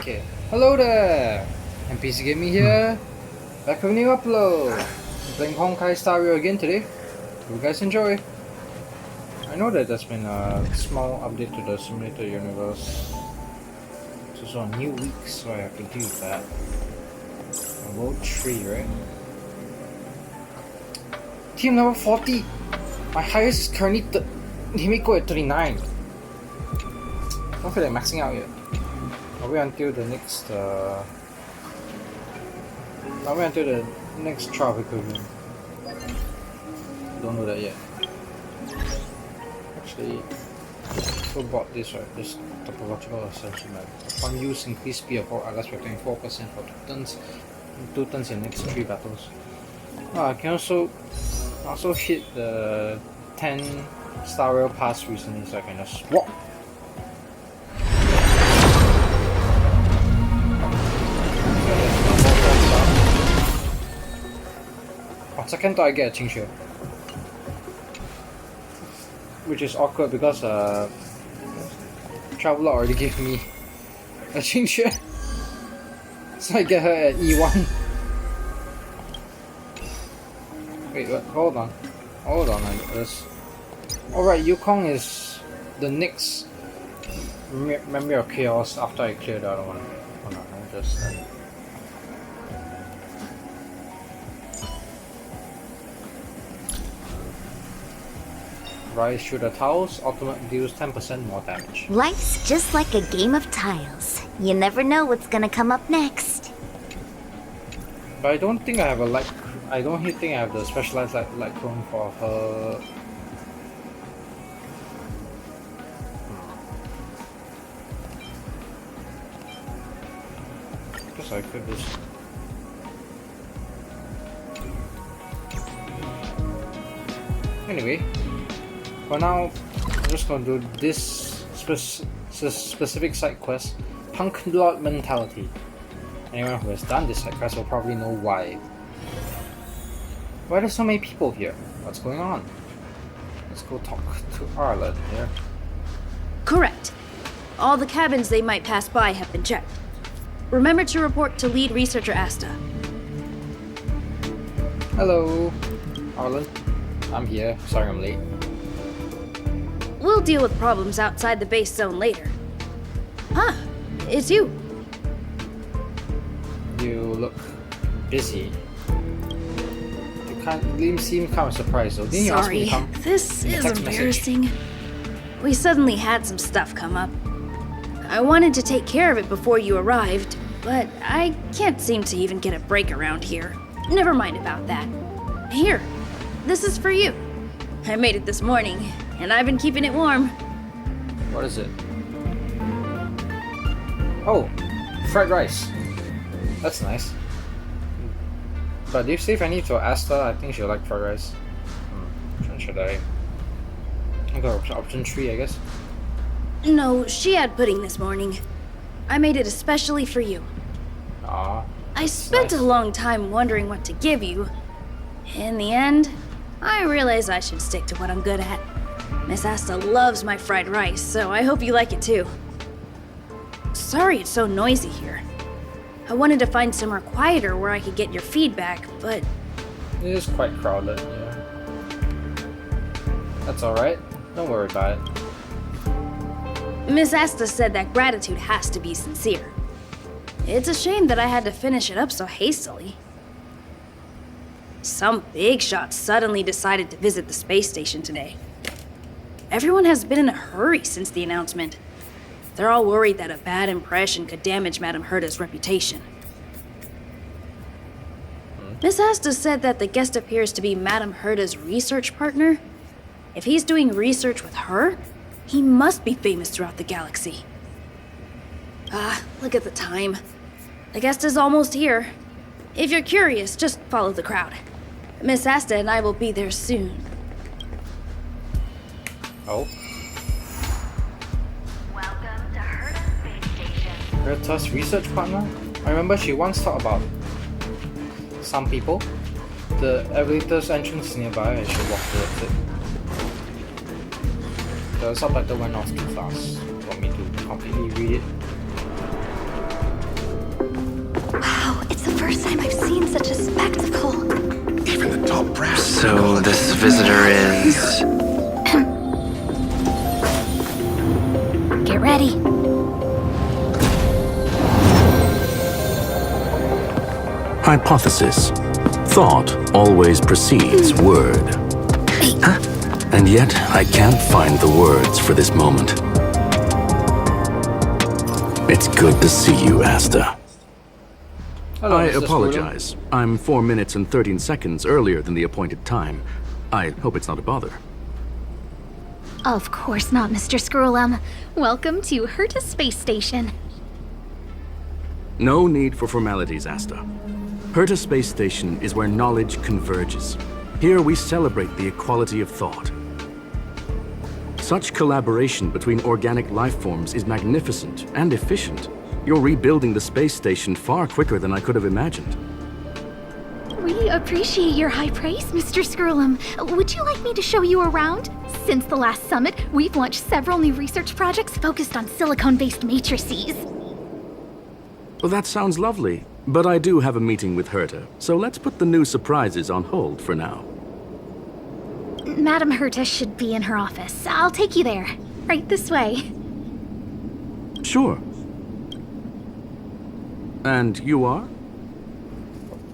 Okay. Hello there! NPC Gaming here, back with a new upload. I'm playing Honkai Star Rail again today. Hope you guys enjoy. I know that there's been a small update to the simulator universe. It's also a new week, so I have to deal with that. World 3, right? Team number 40! My highest is currently Himiko at 39. I don't feel like maxing out yet. I'll wait until the next trial equivalent. Don't know that yet. Actually, who bought this, right? This topological ascension map. Upon use, increase speed of all others by 24% for 2 turns in the next 3 battles. I can also hit the 10 Star Rail pass recently, so I can just swap. Second thought I get a Qingxue, which is awkward because Traveler already gave me a Qingxue, so I get her at E1. Wait, what? Hold on, alright, Yukong is the next Memory of Chaos after I clear the other one. Hold on, I'll just Rise through the tiles, ultimate deals 10% more damage. Life's just like a game of tiles. You never know what's gonna come up next. But I don't think I have a light. I don't think I have the specialized light clone for her. Guess I could just. Anyway. For now, I'm just going to do this specific side quest, punklorde mentality. Anyone who has done this side quest will probably know why. Why are there so many people here? What's going on? Let's go talk to Arlen here. Correct. All the cabins they might pass by have been checked. Remember to report to lead researcher Asta. Hello, Arlen. I'm here. Sorry I'm late. We'll deal with problems outside the base zone later. Huh, it's you. You look busy. You seem kind of surprised though. Didn't you ask me to come? This is Text embarrassing. We suddenly had some stuff come up. I wanted to take care of it before you arrived, but I can't seem to even get a break around here. Never mind about that. Here, this is for you. I made it this morning, and I've been keeping it warm. What is it? Oh, fried rice. That's nice. But do you save any for Asta? I think she'll like fried rice. Which one should I go? Option 3, I guess. No, she had pudding this morning. I made it especially for you. Ah. I spent a long time wondering what to give you. In the end, I realized I should stick to what I'm good at. Miss Asta loves my fried rice, so I hope you like it too. Sorry it's so noisy here. I wanted to find somewhere quieter where I could get your feedback, but... It is quite crowded, yeah. That's alright. Don't worry about it. Miss Asta said that gratitude has to be sincere. It's a shame that I had to finish it up so hastily. Some big shot suddenly decided to visit the space station today. Everyone has been in a hurry since the announcement. They're all worried that a bad impression could damage Madame Herta's reputation. Miss Asta said that the guest appears to be Madame Herta's research partner. If he's doing research with her, he must be famous throughout the galaxy. Look at the time. The guest is almost here. If you're curious, just follow the crowd. Miss Asta and I will be there soon. Oh. Welcome to Herta Space Station. Herta's research partner? I remember she once talked about some people. The elevator's entrance is nearby, I should walk towards it. The subtitle went off too fast for me to completely read it. Wow, it's the first time I've seen such a spectacle. Even the top brass. So this visitor is... Get ready. Hypothesis. Thought always precedes word. Huh? And yet, I can't find the words for this moment. It's good to see you, Asta. Hello, I Mr. apologize. I'm 4 minutes and 13 seconds earlier than the appointed time. I hope it's not a bother. Of course not, Mr. Scrollum. Welcome to Herta Space Station. No need for formalities, Asta. Herta Space Station is where knowledge converges. Here we celebrate the equality of thought. Such collaboration between organic life forms is magnificent and efficient. You're rebuilding the space station far quicker than I could have imagined. We appreciate your high praise, Mr. Scrollum. Would you like me to show you around? Since the last summit, we've launched several new research projects focused on silicone-based matrices. Well, that sounds lovely, but I do have a meeting with Herta, so let's put the new surprises on hold for now. Madam Herta should be in her office. I'll take you there. Right this way. Sure. And you are?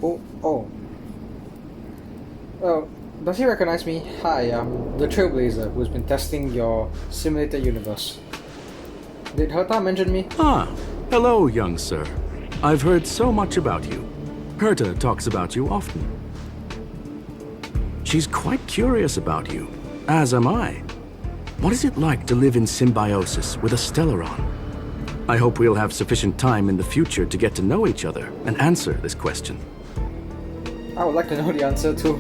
Oh. Oh, does he recognize me? Hi, I'm the Trailblazer who's been testing your simulated universe. Did Herta mention me? Ah, hello, young sir. I've heard so much about you. Herta talks about you often. She's quite curious about you, as am I. What is it like to live in symbiosis with a Stellaron? I hope we'll have sufficient time in the future to get to know each other and answer this question. I would like to know the answer too,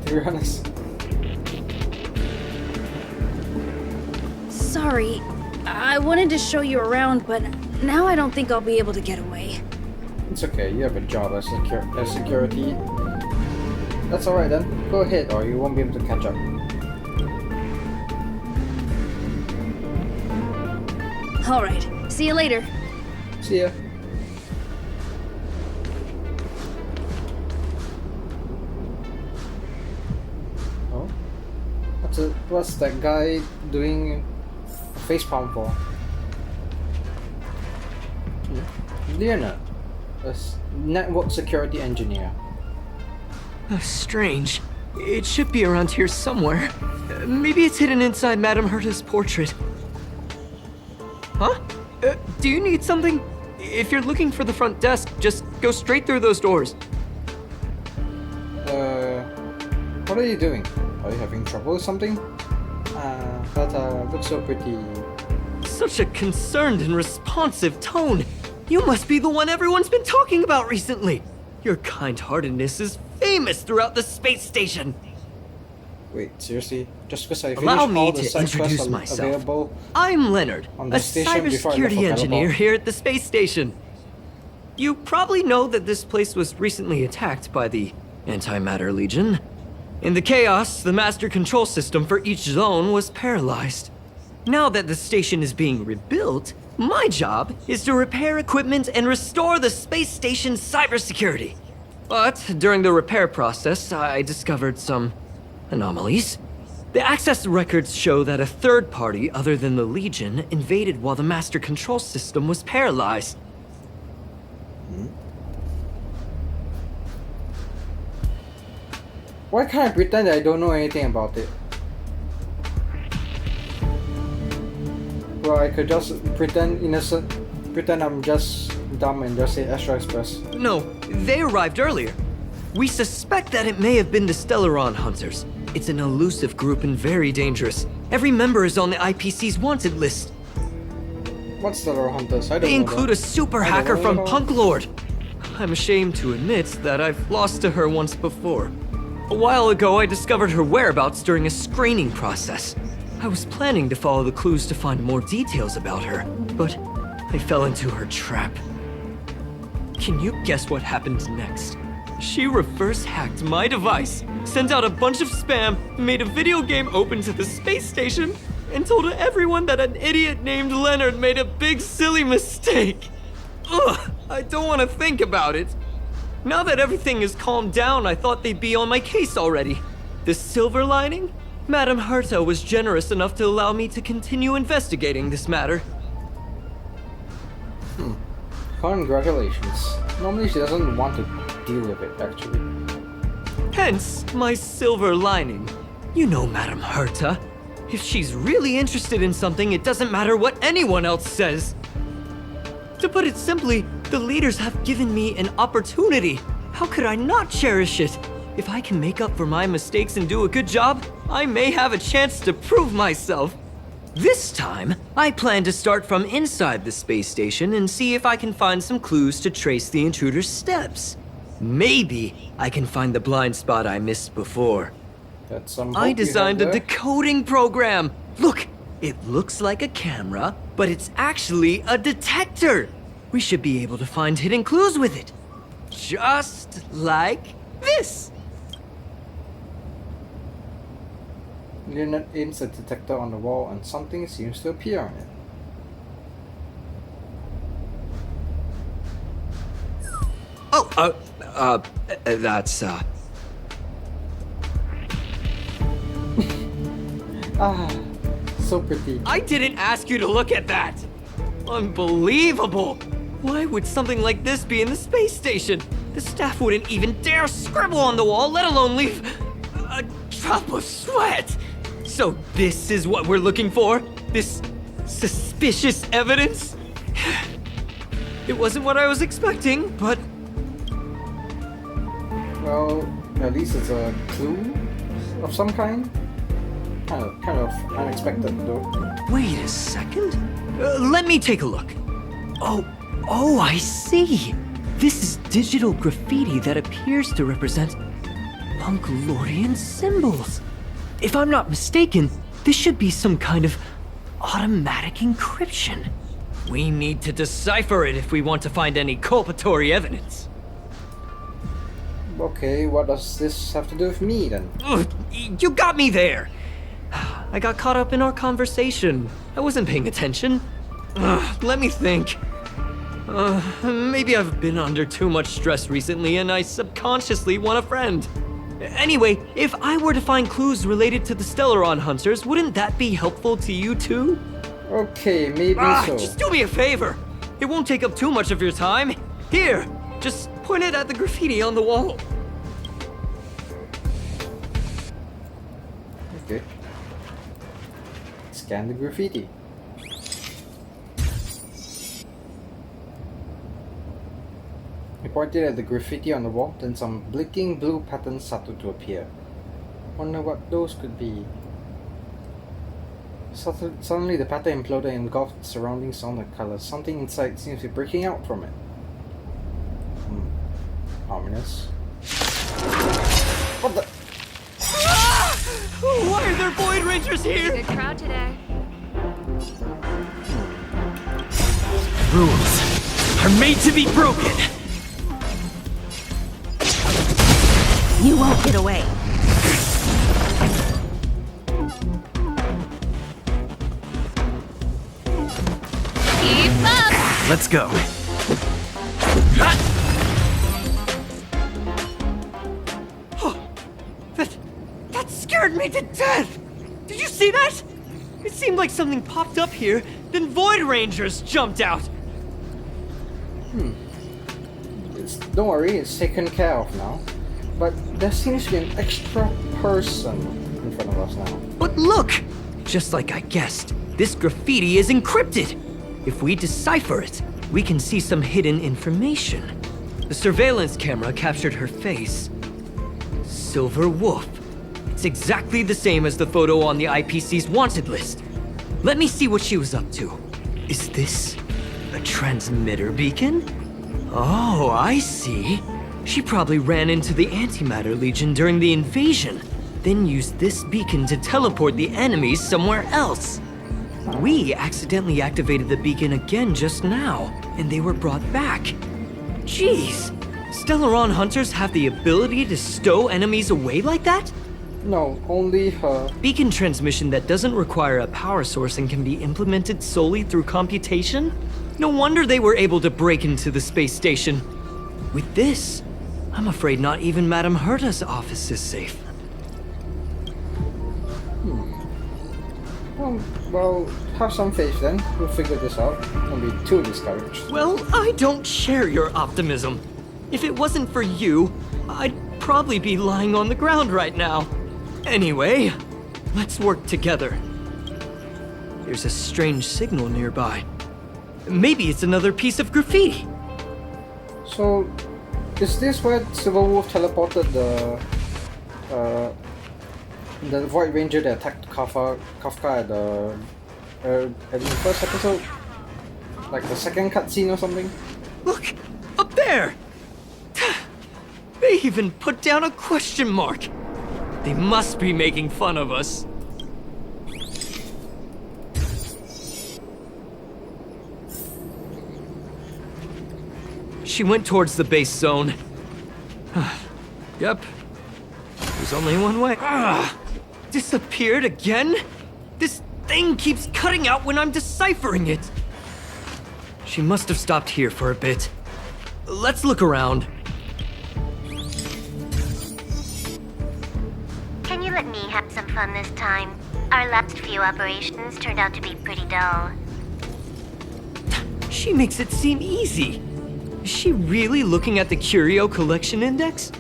to be honest. Sorry, I wanted to show you around, but now I don't think I'll be able to get away. It's okay, you have a job as security. That's alright then, go ahead or you won't be able to catch up. Alright, see you later. See ya. Oh? What's that guy doing a facepalm for? Leonard, a network security engineer. Strange. It should be around here somewhere. Maybe it's hidden inside Madame Herta's portrait. Huh? Do you need something? If you're looking for the front desk, just go straight through those doors. What are you doing? Are you having trouble with something? That looks so pretty. Such a concerned and responsive tone. You must be the one everyone's been talking about recently. Your kind-heartedness is famous throughout the space station. Wait, seriously? Just because I Allow finished me all the to side quests introduce myself. available? I'm Leonard, On a the station before I left cybersecurity for engineer Battleball. here at the space station. You probably know that this place was recently attacked by the Antimatter Legion. In the chaos, the master control system for each zone was paralyzed. Now that the station is being rebuilt, my job is to repair equipment and restore the space station's cybersecurity. But during the repair process, I discovered some anomalies. The access records show that a third party other than the Legion invaded while the master control system was paralyzed. Why can't I pretend that I don't know anything about it? Well, I could just pretend innocent, pretend I'm just dumb and just say Astro Express. No, they arrived earlier. We suspect that it may have been the Stellaron Hunters. It's an elusive group and very dangerous. Every member is on the IPC's wanted list. What's the Lore Hunters? I don't They know include that. a super I don't hacker know from at all. punklorde. I'm ashamed to admit that I've lost to her once before. A while ago, I discovered her whereabouts during a screening process. I was planning to follow the clues to find more details about her, but I fell into her trap. Can you guess what happened next? She reverse hacked my device, sent out a bunch of spam, made a video game open to the space station, and told everyone that an idiot named Leonard made a big silly mistake. Ugh! I don't want to think about it. Now that everything is calmed down, I thought they'd be on my case already. The silver lining? Madame Herta was generous enough to allow me to continue investigating this matter. Congratulations. Normally she doesn't want to deal with it, actually. Hence, my silver lining. You know Madame Herta. If she's really interested in something, it doesn't matter what anyone else says. To put it simply, the leaders have given me an opportunity. How could I not cherish it? If I can make up for my mistakes and do a good job, I may have a chance to prove myself. This time, I plan to start from inside the space station and see if I can find some clues to trace the intruder's steps. Maybe I can find the blind spot I missed before. That's some I hope you designed have a there. decoding program. Look, it looks like a camera, but it's actually a detector. We should be able to find hidden clues with it. Just like this. Leonard aims a detector on the wall and something seems to appear on it. Oh, that's, Ah, so pretty. I didn't ask you to look at that! Unbelievable! Why would something like this be in the space station? The staff wouldn't even dare scribble on the wall, let alone leave a drop of sweat! So this is what we're looking for? This suspicious evidence? It wasn't what I was expecting, but... Well, at least it's a clue of some kind. Kind of unexpected though. Wait a second. Let me take a look. Oh, I see. This is digital graffiti that appears to represent punklordian symbols. If I'm not mistaken, this should be some kind of automatic encryption. We need to decipher it if we want to find any culpatory evidence. Okay, what does this have to do with me then? Ugh, you got me there. I got caught up in our conversation. I wasn't paying attention. Let me think. Maybe I've been under too much stress recently and I subconsciously want a friend. Anyway, if I were to find clues related to the Stellaron hunters, wouldn't that be helpful to you too? Okay, maybe so. Just do me a favor. It won't take up too much of your time. Here, just point it at the graffiti on the wall. Okay. Scan the graffiti. He pointed at the graffiti on the wall, then some blinking blue patterns started to appear. Wonder what those could be. Suddenly the pattern imploded and engulfed the surrounding solid colors. Something inside seems to be breaking out from it. Ominous. What the? Why are there Void Rangers here? Good crowd today. Rules are made to be broken. You won't get away. Keep up! Let's go. That scared me to death! Did you see that? It seemed like something popped up here, then Void Rangers jumped out. Don't worry, it's taken care of now. But there seems to be an extra person in front of us now. But look! Just like I guessed, this graffiti is encrypted. If we decipher it, we can see some hidden information. The surveillance camera captured her face. Silver Wolf. It's exactly the same as the photo on the IPC's wanted list. Let me see what she was up to. Is this a transmitter beacon? Oh, I see. She probably ran into the Antimatter Legion during the invasion, then used this beacon to teleport the enemies somewhere else. We accidentally activated the beacon again just now, and they were brought back. Jeez, Stellaron hunters have the ability to stow enemies away like that? No, only her. Beacon transmission that doesn't require a power source and can be implemented solely through computation? No wonder they were able to break into the space station. With this, I'm afraid not even Madame Herta's office is safe. Well, have some faith then. We'll figure this out. Don't be too discouraged. Well, I don't share your optimism. If it wasn't for you, I'd probably be lying on the ground right now. Anyway, let's work together. There's a strange signal nearby. Maybe it's another piece of graffiti. So, is this where Silverwolf teleported the Void Ranger that attacked Kafka at the first episode? Like the second cutscene or something? Look! Up there! They even put down a question mark. They must be making fun of us. She went towards the base zone. Yep. There's only one way. Disappeared again? This thing keeps cutting out when I'm deciphering it. She must have stopped here for a bit. Let's look around. Can you let me have some fun this time? Our last few operations turned out to be pretty dull. She makes it seem easy. Is she really looking at the Curio Collection Index?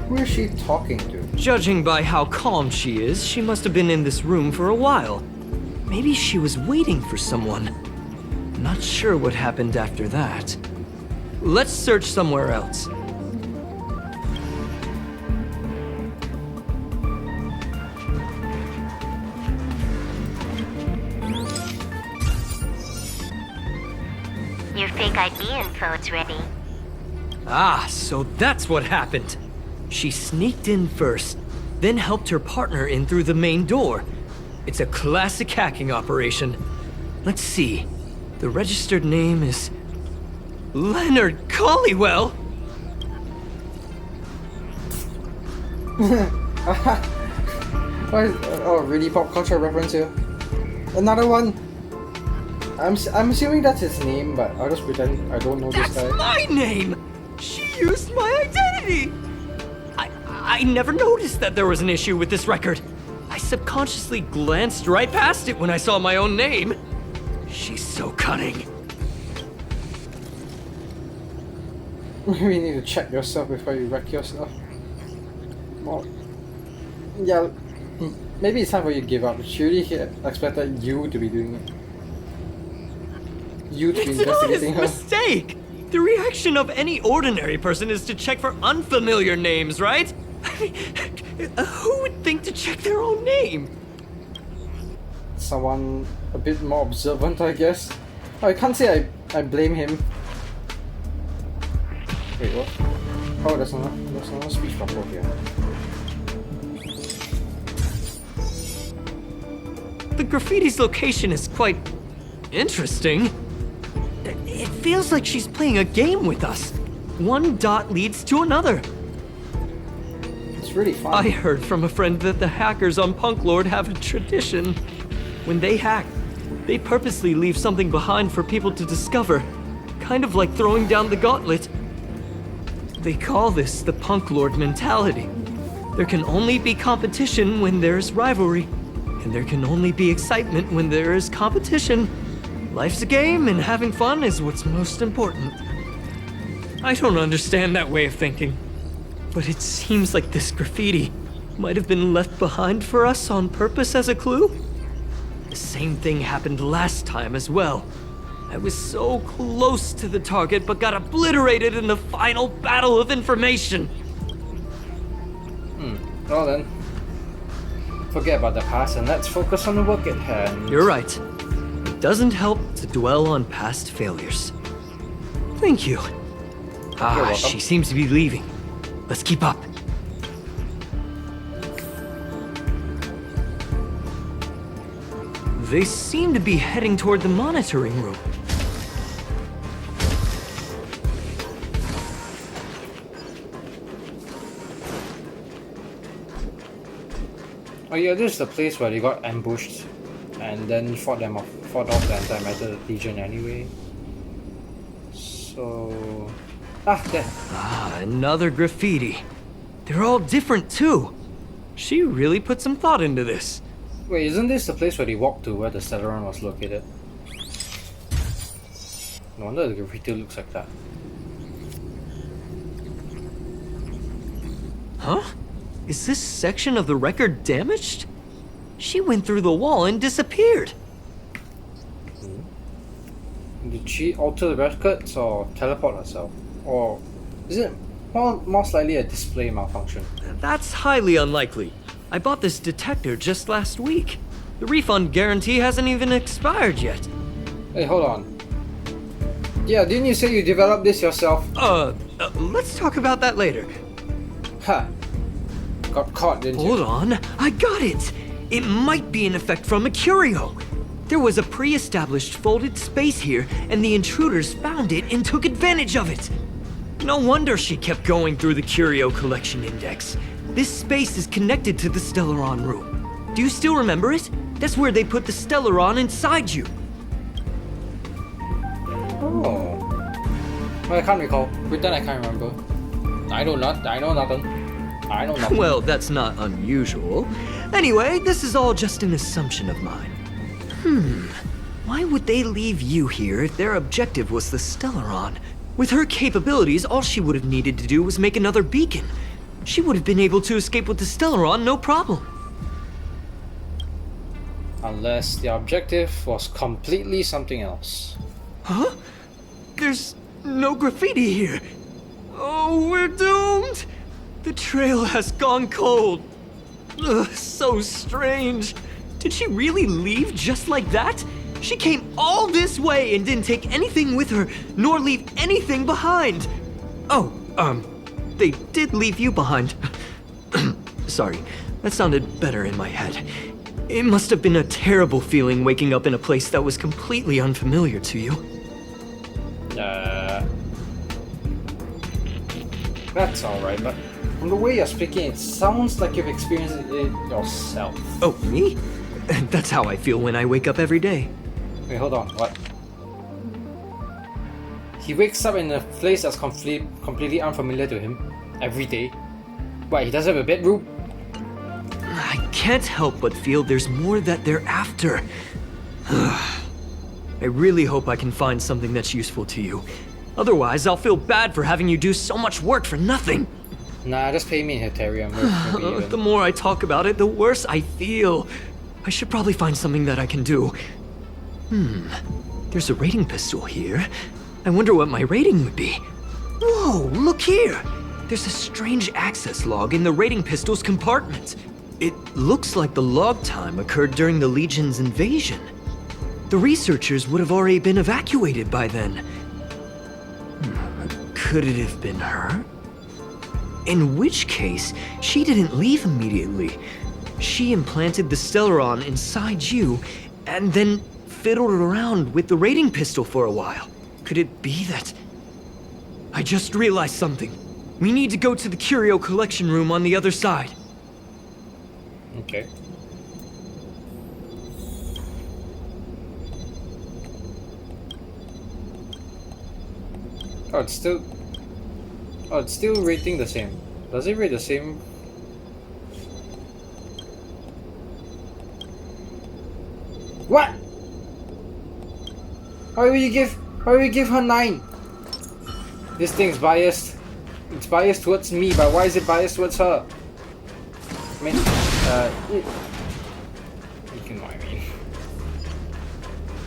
Who is she talking to? Judging by how calm she is, she must have been in this room for a while. Maybe she was waiting for someone. Not sure what happened after that. Let's search somewhere else. Your fake ID info is ready. Ah, so that's what happened. She sneaked in first, then helped her partner in through the main door. It's a classic hacking operation. Let's see. The registered name is Leonard Collywell. Oh, really pop culture reference here. Another one. I'm assuming that's his name, but I'll just pretend I don't know this guy. That's my name! She used my identity! I never noticed that there was an issue with this record. I subconsciously glanced right past it when I saw my own name. She's so cunning. Maybe you need to check yourself before you wreck yourself. Well, yeah, maybe it's time for you to give up. She really expected you to be doing it. You to be It's not investigating a her. mistake! The reaction of any ordinary person is to check for unfamiliar names, right? I mean, who would think to check their own name? Someone a bit more observant, I guess. Oh, I can't say I blame him. Wait, what? Oh, there's no speech bubble here. The graffiti's location is quite interesting. It feels like she's playing a game with us. One dot leads to another. It's really fun. I heard from a friend that the hackers on punklorde have a tradition. When they hack, they purposely leave something behind for people to discover. Kind of like throwing down the gauntlet. They call this the punklorde mentality. There can only be competition when there's rivalry. And there can only be excitement when there is competition. Life's a game, and having fun is what's most important. I don't understand that way of thinking. But it seems like this graffiti might have been left behind for us on purpose as a clue. The same thing happened last time as well. I was so close to the target, but got obliterated in the final battle of information. Well then, forget about the past and let's focus on the work at hand. You're right. It doesn't help to dwell on past failures. Thank you. welcome. She seems to be leaving. Let's keep up. They seem to be heading toward the monitoring room. Oh yeah, this is the place where they got ambushed and then fought off the Antimatter Legion anyway. So there. Ah, another graffiti. They're all different too. She really put some thought into this. Wait, isn't this the place where they walked to where the Stellaron was located? No wonder the graffiti looks like that. Huh? Is this section of the record damaged? She went through the wall and disappeared. Did she alter the records or teleport herself? Or is it most likely a display malfunction? That's highly unlikely. I bought this detector just last week. The refund guarantee hasn't even expired yet. Hey, hold on. Yeah, didn't you say you developed this yourself? Let's talk about that later. Ha! Got caught, didn't you? Hold on, I got it! It might be an effect from a curio. There was a pre-established folded space here, and the intruders found it and took advantage of it. No wonder she kept going through the curio collection index. This space is connected to the Stellaron room. Do you still remember it? That's where they put the Stellaron inside you. Oh. Well, I can't recall. Pretend I can't remember. I know nothing. I know nothing. Well, that's not unusual. Anyway, this is all just an assumption of mine. Why would they leave you here if their objective was the Stellaron? With her capabilities, all she would have needed to do was make another beacon. She would have been able to escape with the Stellaron, no problem. Unless the objective was completely something else. Huh? There's no graffiti here. Oh, we're doomed! The trail has gone cold. Ugh, so strange. Did she really leave just like that? She came all this way and didn't take anything with her, nor leave anything behind. Oh, they did leave you behind. Sorry, that sounded better in my head. It must have been a terrible feeling waking up in a place that was completely unfamiliar to you. That's alright, but from the way you're speaking, it sounds like you've experienced it yourself. Oh, me? That's how I feel when I wake up every day. Wait, hold on, what? He wakes up in a place that's completely unfamiliar to him every day. What, he doesn't have a bedroom? I can't help but feel there's more that they're after. I really hope I can find something that's useful to you. Otherwise, I'll feel bad for having you do so much work for nothing. Nah, just pay me in Ethereum. We'll be even. The more I talk about it, the worse I feel. I should probably find something that I can do. There's a rating pistol here. I wonder what my rating would be. Whoa, look here! There's a strange access log in the rating pistol's compartment. It looks like the log time occurred during the Legion's invasion. The researchers would have already been evacuated by then. Could it have been her? In which case, she didn't leave immediately. She implanted the Stellaron inside you, and then fiddled around with the rating pistol for a while. Could it be that... I just realized something. We need to go to the curio collection room on the other side. Okay. Oh, it's still rating the same. Does it rate the same? What? Why will you give her 9? This thing's biased. It's biased towards me, but why is it biased towards her? I mean, you know what I mean.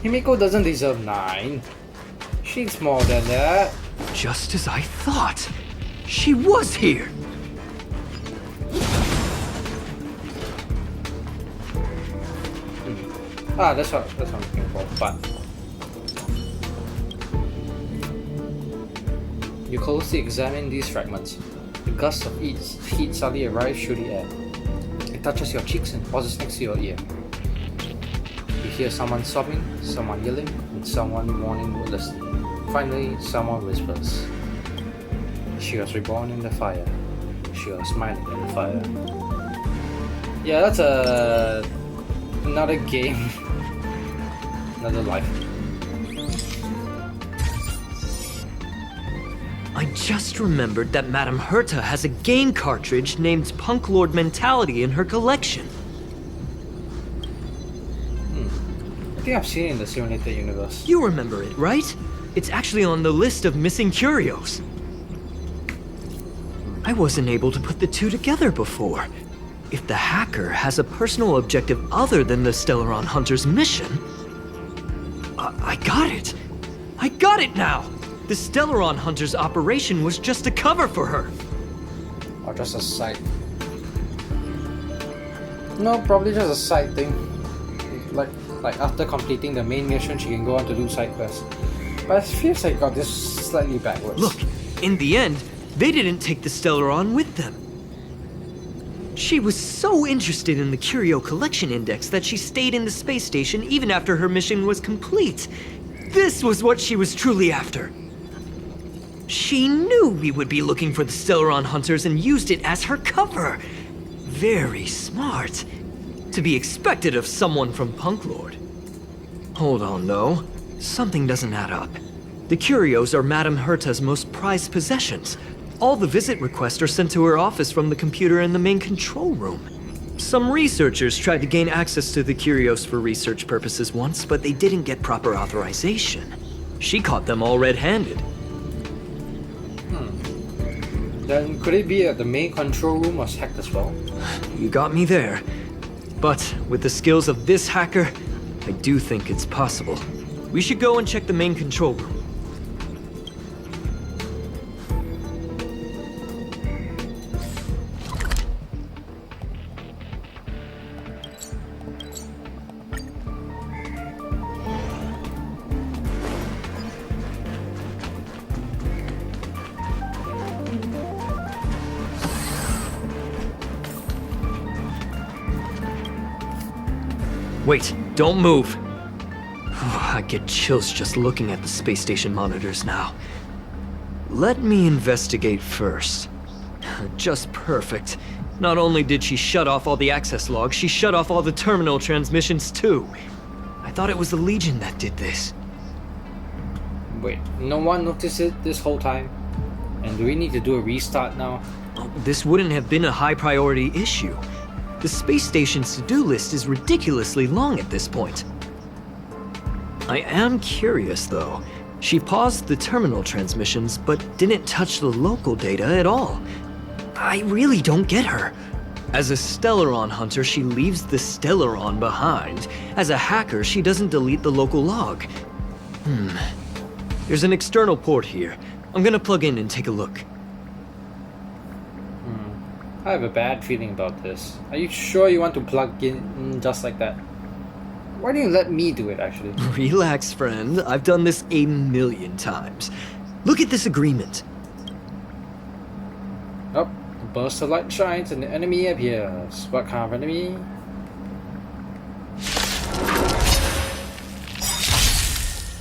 Himiko doesn't deserve 9. She's more than that. Just as I thought. She was here. That's what I'm looking for. But you closely examine these fragments. The gust of heat suddenly arrives through the air. It touches your cheeks and pauses next to your ear. You hear someone sobbing, someone yelling, and someone mourning wordlessly. Finally, someone whispers. She was reborn in the fire. She was smiling in the fire. Yeah, that's another game Another life. I just remembered that Madame Herta has a game cartridge named Punklorde Mentality in her collection. I think I've seen it in the simulated universe. You remember it, right? It's actually on the list of missing curios. I wasn't able to put the two together before. If the hacker has a personal objective other than the Stellaron Hunter's mission... I got it! I got it now! The Stellaron Hunter's operation was just a cover for her! Or just a side. No, probably just a side thing. Like after completing the main mission, she can go on to do side quests. But it feels like I got this slightly backwards. Look, in the end, they didn't take the Stellaron with them. She was so interested in the Curio Collection Index that she stayed in the space station even after her mission was complete. This was what she was truly after. She knew we would be looking for the Stellaron Hunters and used it as her cover. Very smart. To be expected of someone from Punklorde. Hold on, though. Something doesn't add up. The curios are Madame Herta's most prized possessions. All the visit requests are sent to her office from the computer in the main control room. Some researchers tried to gain access to the curios for research purposes once, but they didn't get proper authorization. She caught them all red-handed. Then could it be that the main control room was hacked as well? You got me there. But with the skills of this hacker, I do think it's possible. We should go and check the main control room. Wait, don't move. I get chills just looking at the space station monitors now. Let me investigate first. Just perfect. Not only did she shut off all the access logs, she shut off all the terminal transmissions too. I thought it was the Legion that did this. Wait, no one noticed it this whole time? And do we need to do a restart now? This wouldn't have been a high priority issue. The space station's to-do list is ridiculously long at this point. I am curious, though. She paused the terminal transmissions, but didn't touch the local data at all. I really don't get her. As a Stellaron hunter, she leaves the Stellaron behind. As a hacker, she doesn't delete the local log. There's an external port here. I'm gonna plug in and take a look. I have a bad feeling about this. Are you sure you want to plug in just like that? Why didn't you let me do it, actually? Relax, friend. I've done this 1,000,000 times. Look at this agreement. Oh, a burst of light shines and the enemy appears. What kind of enemy?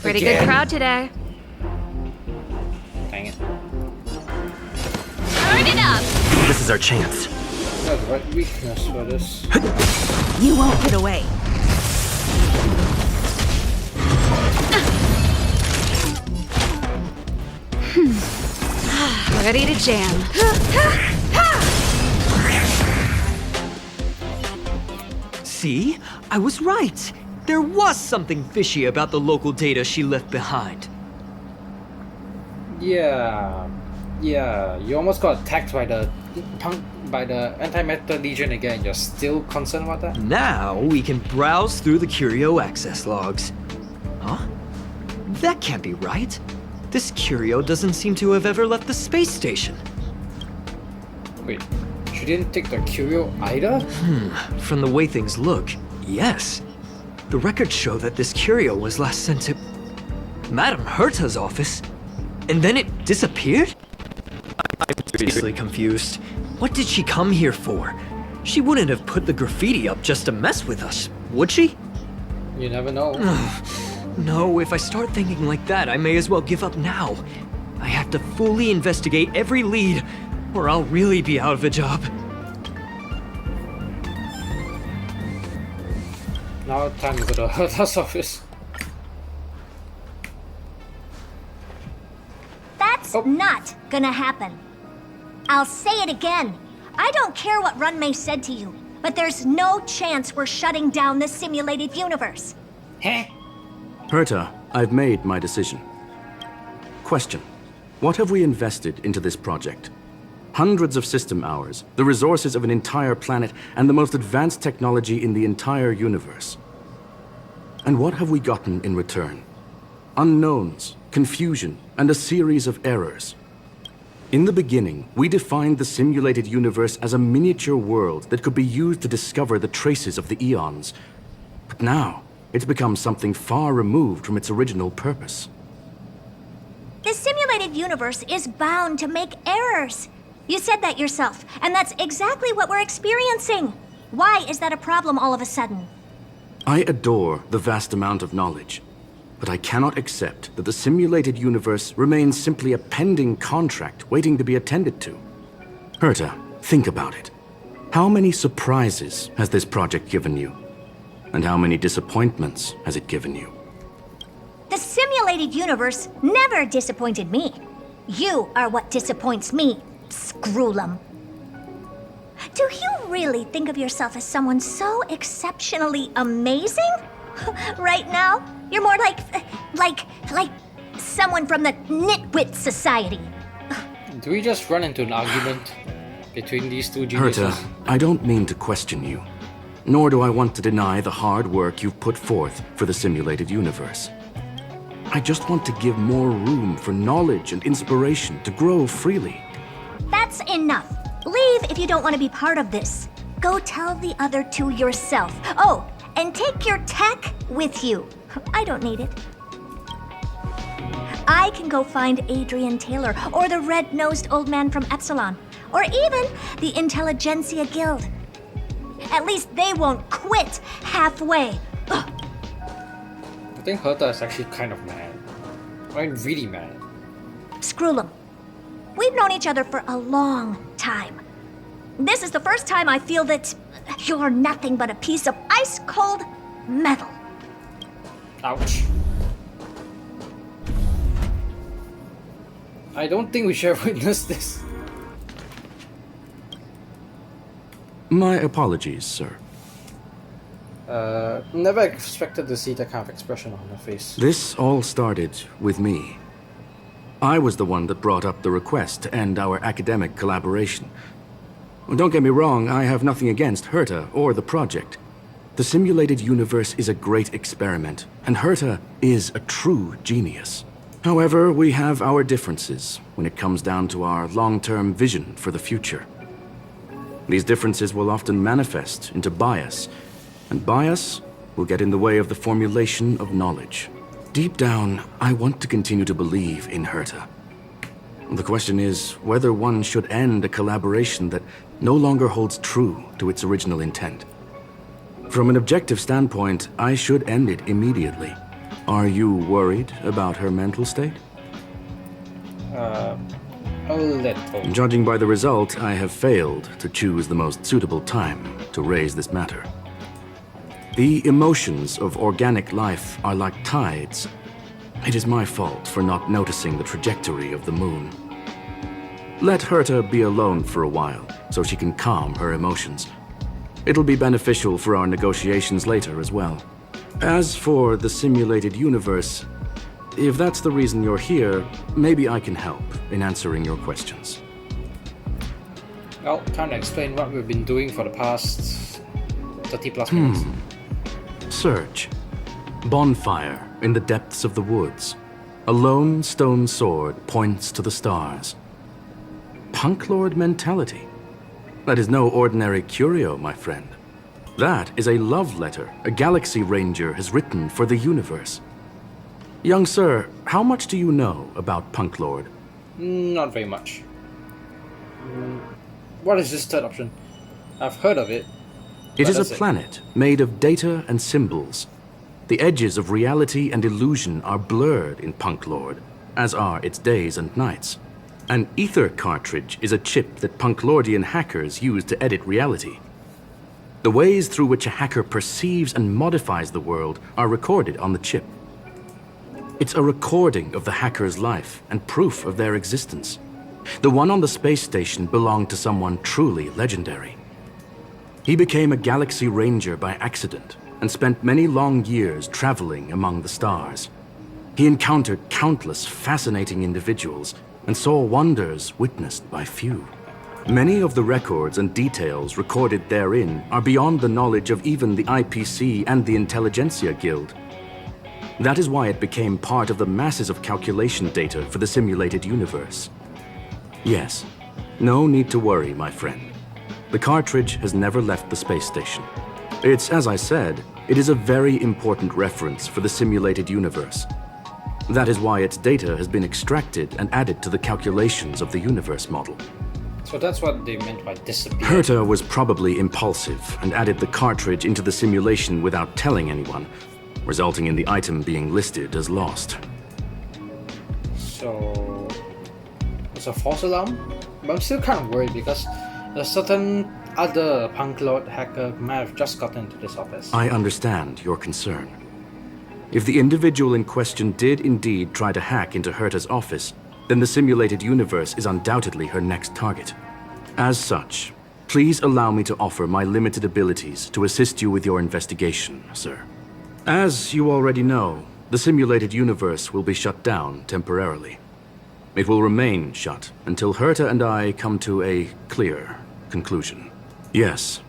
Pretty good crowd today. Dang it. Turn it up! This is our chance. That's the right weakness for this. You won't get away. Ready to jam. See? I was right. There was something fishy about the local data she left behind. Yeah, you almost got attacked by the anti-matter legion again. You're still concerned about that? Now we can browse through the curio access logs. Huh? That can't be right. This curio doesn't seem to have ever left the space station. Wait, she didn't take the curio either? From the way things look, yes. The records show that this curio was last sent to Madame Herta's office, and then it disappeared? I'm seriously confused. What did she come here for? She wouldn't have put the graffiti up just to mess with us, would she? You never know. No, if I start thinking like that, I may as well give up now. I have to fully investigate every lead, or I'll really be out of a job. Now time to go to Herta's office. It's not gonna happen. I'll say it again. I don't care what Runmei said to you, but there's no chance we're shutting down the simulated universe. Huh? Herta, I've made my decision. Question. What have we invested into this project? Hundreds of system hours, the resources of an entire planet, and the most advanced technology in the entire universe. And what have we gotten in return? Unknowns, confusion, and a series of errors. In the beginning, we defined the simulated universe as a miniature world that could be used to discover the traces of the eons. But now, it's become something far removed from its original purpose. The simulated universe is bound to make errors. You said that yourself, and that's exactly what we're experiencing. Why is that a problem all of a sudden? I adore the vast amount of knowledge, but I cannot accept that the simulated universe remains simply a pending contract waiting to be attended to. Herta, think about it. How many surprises has this project given you? And how many disappointments has it given you? The simulated universe never disappointed me. You are what disappoints me, Scroolum. Do you really think of yourself as someone so exceptionally amazing? Right now, you're more like someone from the Nitwit Society. Do we just run into an argument between these two geniuses? Herta, I don't mean to question you, nor do I want to deny the hard work you've put forth for the simulated universe. I just want to give more room for knowledge and inspiration to grow freely. That's enough. Leave if you don't want to be part of this. Go tell the other two yourself. Oh, and take your tech with you. I don't need it. I can go find Adrian Taylor, or the red-nosed old man from Epsilon, or even the Intelligentsia Guild. At least they won't quit halfway. Ugh. I think Herta is actually kind of mad. I mean, really mad. Scroolum, we've known each other for a long time. This is the first time I feel that you're nothing but a piece of ice-cold metal. Ouch. I don't think we should have witnessed this. My apologies, sir. Never expected to see that kind of expression on her face. This all started with me. I was the one that brought up the request to end our academic collaboration. Don't get me wrong, I have nothing against Herta or the project. The simulated universe is a great experiment, and Herta is a true genius. However, we have our differences when it comes down to our long-term vision for the future. These differences will often manifest into bias, and bias will get in the way of the formulation of knowledge. Deep down, I want to continue to believe in Herta. The question is whether one should end a collaboration that no longer holds true to its original intent. From an objective standpoint, I should end it immediately. Are you worried about her mental state? A little. Judging by the result, I have failed to choose the most suitable time to raise this matter. The emotions of organic life are like tides. It is my fault for not noticing the trajectory of the moon. Let Herta be alone for a while, so she can calm her emotions. It'll be beneficial for our negotiations later as well. As for the simulated universe, if that's the reason you're here, maybe I can help in answering your questions. Well, time to explain what we've been doing for the past 30 plus minutes. Search. Bonfire in the depths of the woods. A lone stone sword points to the stars. Punklorde mentality. That is no ordinary curio, my friend. That is a love letter a Galaxy Ranger has written for the universe. Young sir, how much do you know about Punklorde? Not very much. What is this third option? I've heard of it. It is that's a planet made of data and symbols. The edges of reality and illusion are blurred in Punklorde, as are its days and nights. An ether cartridge is a chip that Punklordian hackers use to edit reality. The ways through which a hacker perceives and modifies the world are recorded on the chip. It's a recording of the hacker's life and proof of their existence. The one on the space station belonged to someone truly legendary. He became a Galaxy Ranger by accident and spent many long years traveling among the stars. He encountered countless fascinating individuals and saw wonders witnessed by few. Many of the records and details recorded therein are beyond the knowledge of even the IPC and the Intelligentsia Guild. That is why it became part of the masses of calculation data for the simulated universe. Yes, no need to worry, my friend. The cartridge has never left the space station. It's, as I said, it is a very important reference for the simulated universe. That is why its data has been extracted and added to the calculations of the universe model. So that's what they meant by disappear. Herta was probably impulsive and added the cartridge into the simulation without telling anyone, resulting in the item being listed as lost. So it's a false alarm? But I'm still kind of worried because a certain other punklorde hacker might have just gotten into this office. I understand your concern. If the individual in question did indeed try to hack into Herta's office, then the simulated universe is undoubtedly her next target. As such, please allow me to offer my limited abilities to assist you with your investigation, sir. As you already know, the simulated universe will be shut down temporarily. It will remain shut until Herta and I come to a clear conclusion. Yes,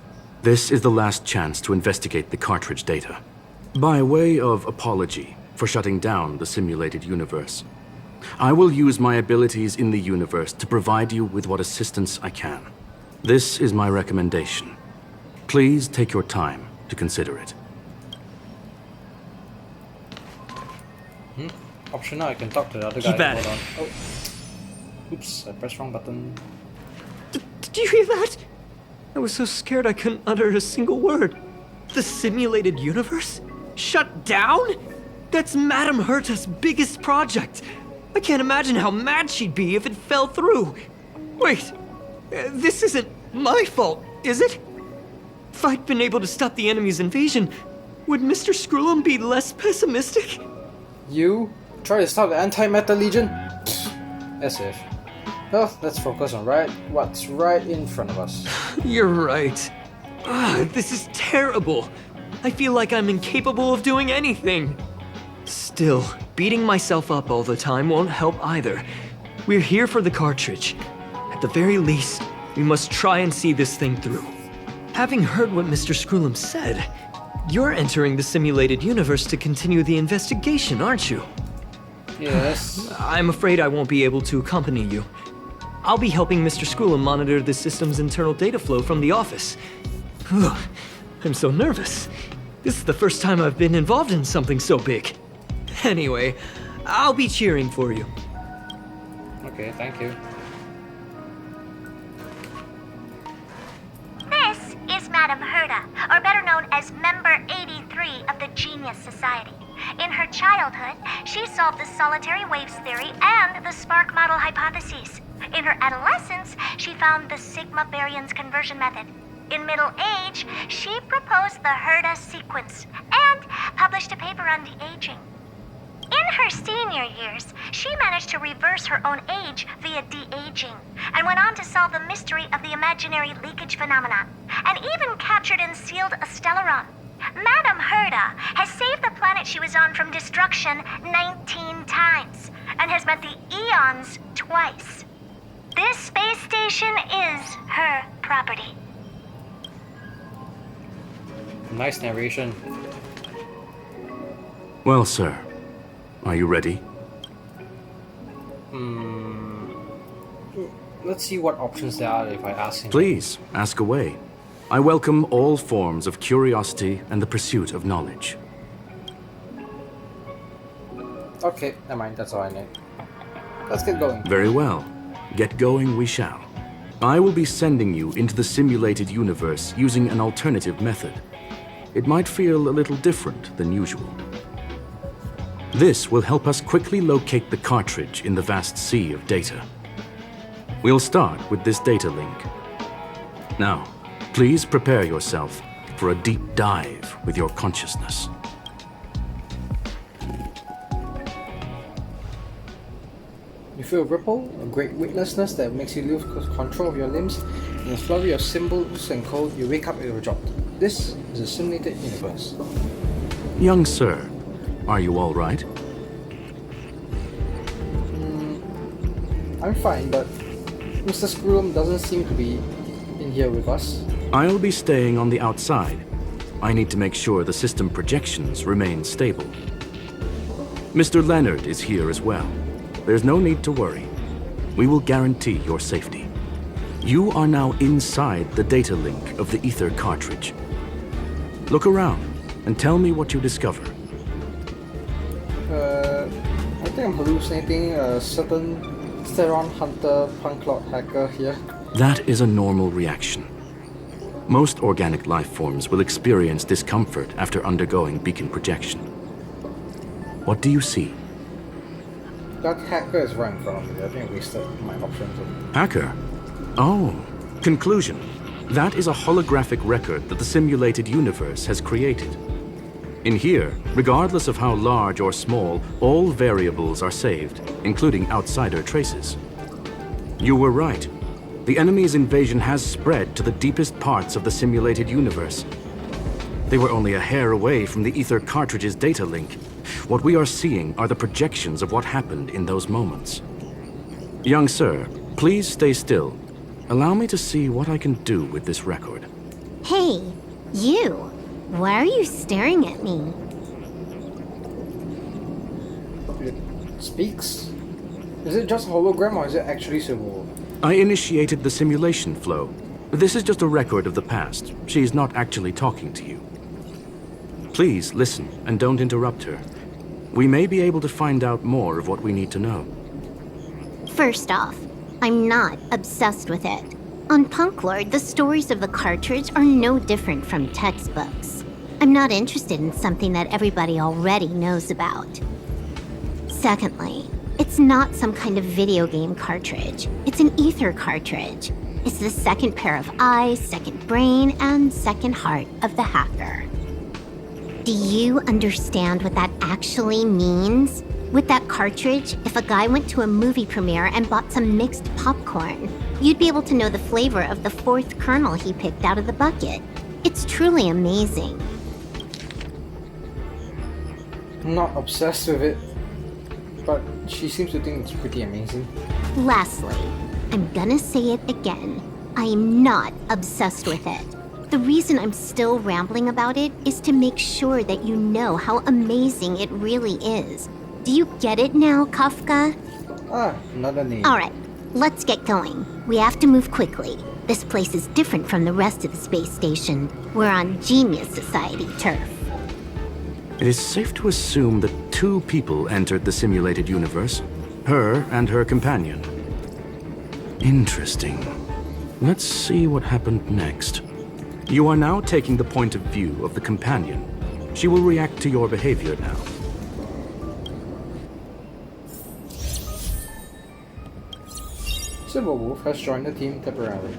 this is the last chance to investigate the cartridge data. By way of apology for shutting down the simulated universe, I will use my abilities in the universe to provide you with what assistance I can. This is my recommendation. Please take your time to consider it. Optional, I can talk to the other guy. Keep at it. Hold on. Oh. Oops, I pressed wrong button. Did you hear that? I was so scared I couldn't utter a single word. The simulated universe? Shut down? That's Madame Herta's biggest project. I can't imagine how mad she'd be if it fell through. Wait, this isn't my fault, is it? If I'd been able to stop the enemy's invasion, would Mr. Screw'em be less pessimistic? You try to stop the anti-meta legion? As if. Well, let's focus on what's right in front of us. You're right. This is terrible. I feel like I'm incapable of doing anything. Still, beating myself up all the time won't help either. We're here for the cartridge. At the very least, we must try and see this thing through. Having heard what Mr. Screw'em said, you're entering the simulated universe to continue the investigation, aren't you? Yes. I'm afraid I won't be able to accompany you. I'll be helping Mr. Screw'em monitor the system's internal data flow from the office. I'm so nervous. This is the first time I've been involved in something so big. Anyway, I'll be cheering for you. Okay, thank you. This is Madame Herta, or better known as Member 83 of the Genius Society. In her childhood, she solved the solitary waves theory and the spark model hypotheses. In her adolescence, she found the sigma baryons conversion method. In middle age, she proposed the Herta sequence and published a paper on de-aging. In her senior years, she managed to reverse her own age via de-aging and went on to solve the mystery of the imaginary leakage phenomenon and even captured and sealed a stellaron. Madame Herta has saved the planet she was on from destruction 19 times and has met the eons twice. This space station is her property. Nice narration. Well, sir, are you ready? Let's see what options there are if I ask him. Please, ask away. I welcome all forms of curiosity and the pursuit of knowledge. Okay, never mind, that's all I need. Let's get going. Very well. Get going we shall. I will be sending you into the simulated universe using an alternative method. It might feel a little different than usual. This will help us quickly locate the cartridge in the vast sea of data. We'll start with this data link. Now, please prepare yourself for a deep dive with your consciousness. You feel a ripple, a great weightlessness that makes you lose control of your limbs. In a flurry of symbols and code, you wake up and you're dropped. This is a simulated universe. Young sir, are you all right? I'm fine, but Mr. Screwum doesn't seem to be in here with us. I'll be staying on the outside. I need to make sure the system projections remain stable. Mr. Leonard is here as well. There's no need to worry. We will guarantee your safety. You are now inside the data link of the ether cartridge. Look around and tell me what you discover. I think I'm hallucinating a certain Steron Hunter punklorde hacker here. That is a normal reaction. Most organic life forms will experience discomfort after undergoing beacon projection. What do you see? That hacker is right in front of me. I think I wasted my options. Hacker? Oh, conclusion. That is a holographic record that the simulated universe has created. In here, regardless of how large or small, all variables are saved, including outsider traces. You were right. The enemy's invasion has spread to the deepest parts of the simulated universe. They were only a hair away from the ether cartridge's data link. What we are seeing are the projections of what happened in those moments. Young sir, please stay still. Allow me to see what I can do with this record. Hey, you! Why are you staring at me? It speaks? Is it just a hologram or is it actually Sybil? I initiated the simulation flow. This is just a record of the past. She's not actually talking to you. Please listen and don't interrupt her. We may be able to find out more of what we need to know. First off, I'm not obsessed with it. On Punklorde, the stories of the cartridge are no different from textbooks. I'm not interested in something that everybody already knows about. Secondly, it's not some kind of video game cartridge. It's an ether cartridge. It's the second pair of eyes, second brain, and second heart of the hacker. Do you understand what that actually means? With that cartridge, if a guy went to a movie premiere and bought some mixed popcorn, you'd be able to know the flavor of the fourth kernel he picked out of the bucket. It's truly amazing. I'm not obsessed with it, but she seems to think it's pretty amazing. Lastly, I'm gonna say it again. I am not obsessed with it. The reason I'm still rambling about it is to make sure that you know how amazing it really is. Do you get it now, Kafka? Ah, another name. Alright, let's get going. We have to move quickly. This place is different from the rest of the space station. We're on Genius Society turf. It is safe to assume that two people entered the simulated universe. Her and her companion. Interesting. Let's see what happened next. You are now taking the point of view of the companion. She will react to your behavior now. Silver Wolf has joined the team temporarily.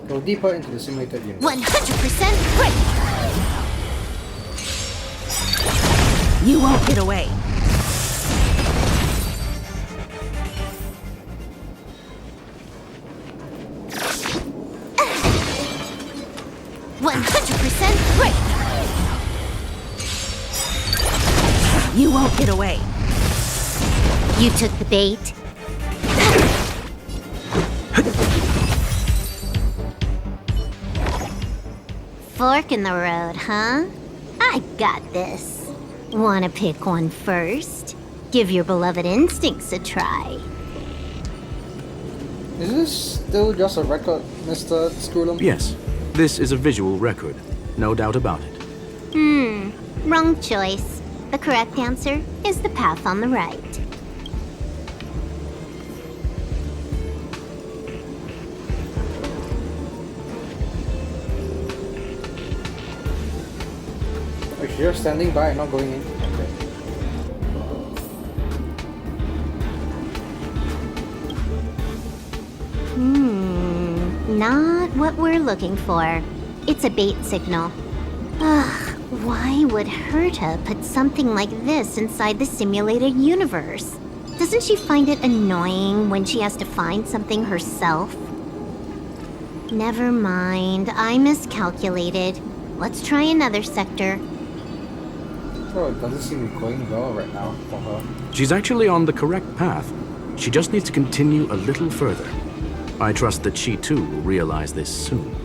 Go deeper into the simulated universe. 100% quick! You won't get away. You won't get away. You took the bait. Fork in the road, huh? I got this. Wanna pick one first? Give your beloved instincts a try. Is this still just a record, Mr. Screwum? Yes, this is a visual record. No doubt about it. Wrong choice. The correct answer is the path on the right. If you're standing by and not going in. Okay. Not what we're looking for. It's a bait signal. Ugh, why would Herta put something like this inside the simulated universe? Doesn't she find it annoying when she has to find something herself? Never mind, I miscalculated. Let's try another sector. Oh, it doesn't seem to be going well right now for her. She's actually on the correct path. She just needs to continue a little further. I trust that she too will realize this soon.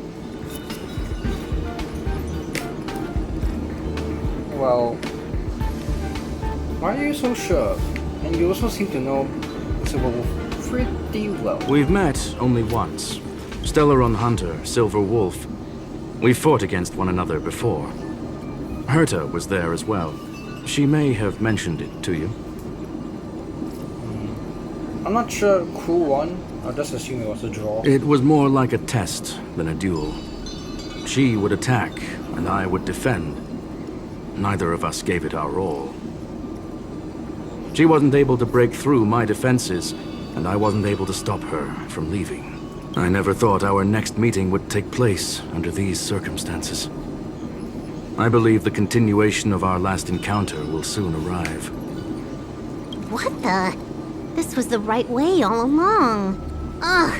Well, why are you so sure? And you also seem to know Silver Wolf pretty well. We've met only once. Stellaron Hunter, Silver Wolf. We've fought against one another before. Herta was there as well. She may have mentioned it to you. I'm not sure who won. I'll just assume it was a draw. It was more like a test than a duel. She would attack, and I would defend. Neither of us gave it our all. She wasn't able to break through my defenses, and I wasn't able to stop her from leaving. I never thought our next meeting would take place under these circumstances. I believe the continuation of our last encounter will soon arrive. What the? This was the right way all along. Ugh,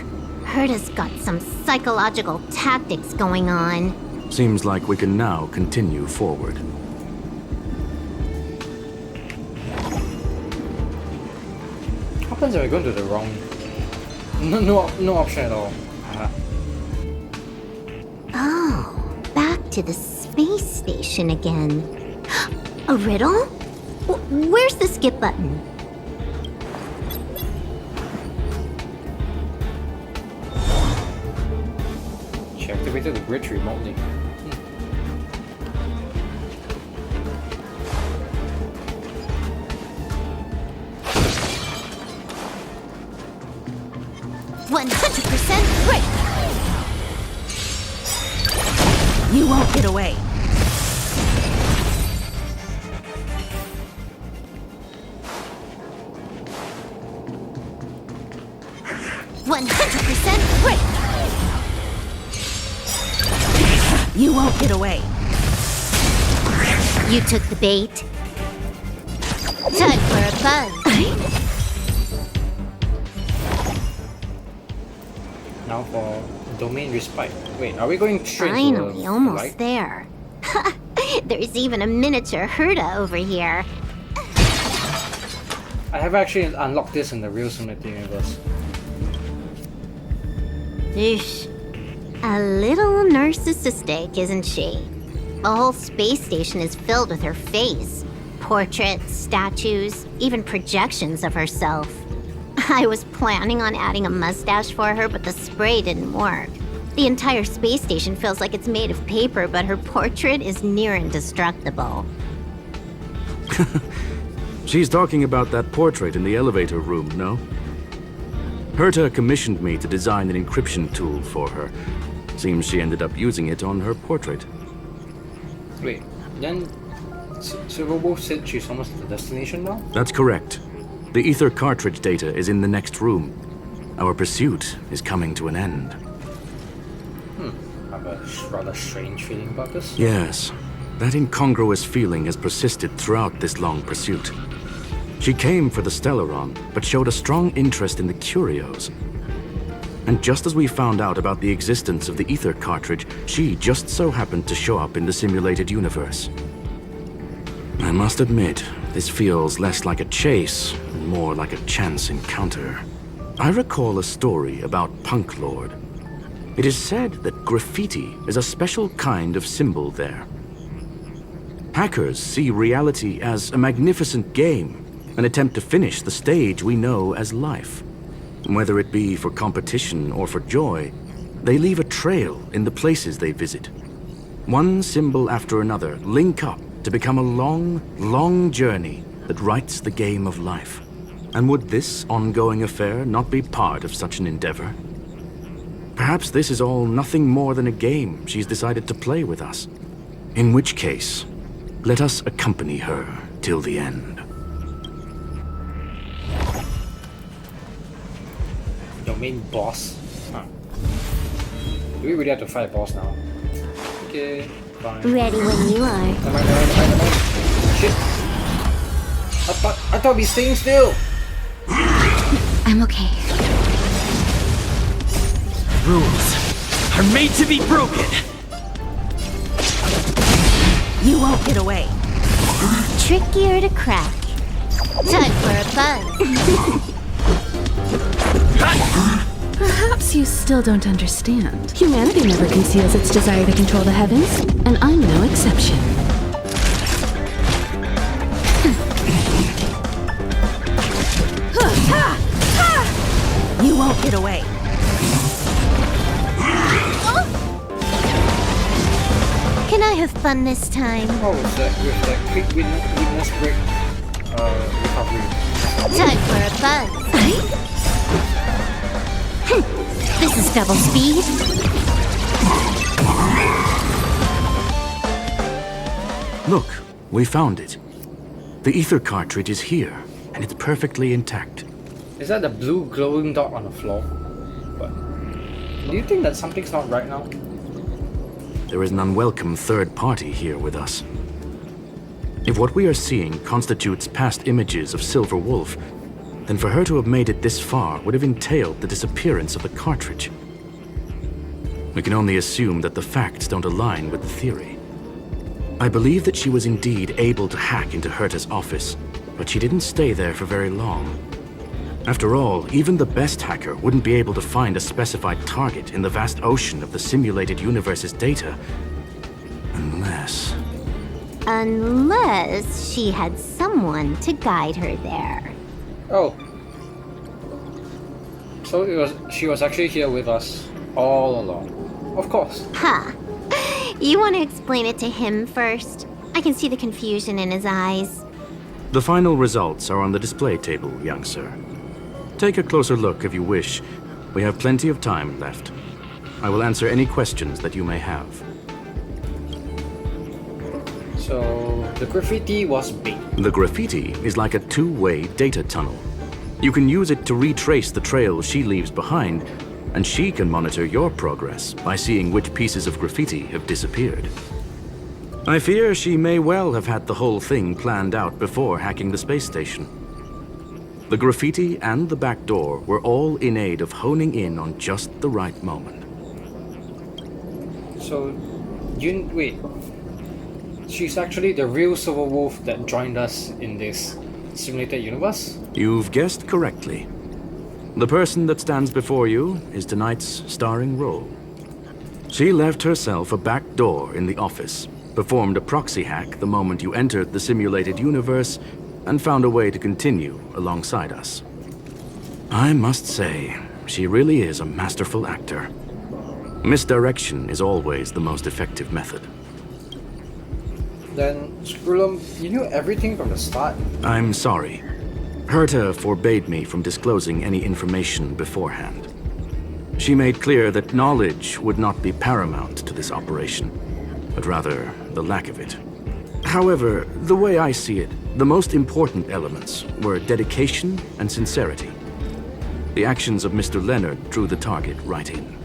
Herta's got some psychological tactics going on. Seems like we can now continue forward. What happens if I go to the wrong... No option at all. Oh, back to the space station again. A riddle? Where's the skip button? She activated the bridge remotely. 100% right! You won't get away. You won't get away. You took the bait. Time for a buzz. Now for domain respite. Wait, are we going straight Finally, to the almost light? there. There's even a miniature Herta over here. I have actually unlocked this in the real Simulator universe. Eesh. A little narcissistic, isn't she? The whole space station is filled with her face. Portraits, statues, even projections of herself. I was planning on adding a mustache for her, but the spray didn't work. The entire space station feels like it's made of paper, but her portrait is near indestructible. She's talking about that portrait in the elevator room, no? Herta commissioned me to design an encryption tool for her. Seems she ended up using it on her portrait. Wait, then Silver Wolf said she's almost at the destination now? That's correct. The ether cartridge data is in the next room. Our pursuit is coming to an end. I have a rather strange feeling about this. Yes, that incongruous feeling has persisted throughout this long pursuit. She came for the Stellaron, but showed a strong interest in the curios. And just as we found out about the existence of the ether cartridge, she just so happened to show up in the simulated universe. I must admit, this feels less like a chase and more like a chance encounter. I recall a story about punklorde. It is said that graffiti is a special kind of symbol there. Hackers see reality as a magnificent game, an attempt to finish the stage we know as life. Whether it be for competition or for joy, they leave a trail in the places they visit. One symbol after another link up to become a long, long journey that writes the game of life. And would this ongoing affair not be part of such an endeavor? Perhaps this is all nothing more than a game she's decided to play with us. In which case, let us accompany her till the end. Domain boss? Huh. Do we really have to fight a boss now? Okay, fine. Ready when you are. Never mind. Shit! I thought I'd be staying still! I'm okay. Rules are made to be broken. You won't get away. Trickier to crack. Time for a buzz. Perhaps you still don't understand. Humanity never conceals its desire to control the heavens, and I'm no exception. You won't get away. Can I have fun this time? Oh, with that quick witness break recovery. Time for a buzz. This is double speed. Look, we found it. The ether cartridge is here, and it's perfectly intact. Is that the blue glowing dot on the floor? But do you think that something's not right now? There is an unwelcome third party here with us. If what we are seeing constitutes past images of Silver Wolf, then for her to have made it this far would have entailed the disappearance of the cartridge. We can only assume that the facts don't align with the theory. I believe that she was indeed able to hack into Herta's office, but she didn't stay there for very long. After all, even the best hacker wouldn't be able to find a specified target in the vast ocean of the simulated universe's data. Unless she had someone to guide her there. Oh. So she was actually here with us all along. Of course. Huh. You want to explain it to him first? I can see the confusion in his eyes. The final results are on the display table, young sir. Take a closer look if you wish. We have plenty of time left. I will answer any questions that you may have. So, the graffiti was big. The graffiti is like a two-way data tunnel. You can use it to retrace the trail she leaves behind, and she can monitor your progress by seeing which pieces of graffiti have disappeared. I fear she may well have had the whole thing planned out before hacking the space station. The graffiti and the back door were all in aid of honing in on just the right moment. So, wait. She's actually the real Silver Wolf that joined us in this simulated universe? You've guessed correctly. The person that stands before you is tonight's starring role. She left herself a back door in the office, performed a proxy hack the moment you entered the simulated universe, and found a way to continue alongside us. I must say, she really is a masterful actor. Misdirection is always the most effective method. Then, Scrollum, you knew everything from the start? I'm sorry. Herta forbade me from disclosing any information beforehand. She made clear that knowledge would not be paramount to this operation, but rather the lack of it. However, the way I see it, the most important elements were dedication and sincerity. The actions of Mr. Leonard drew the target right in.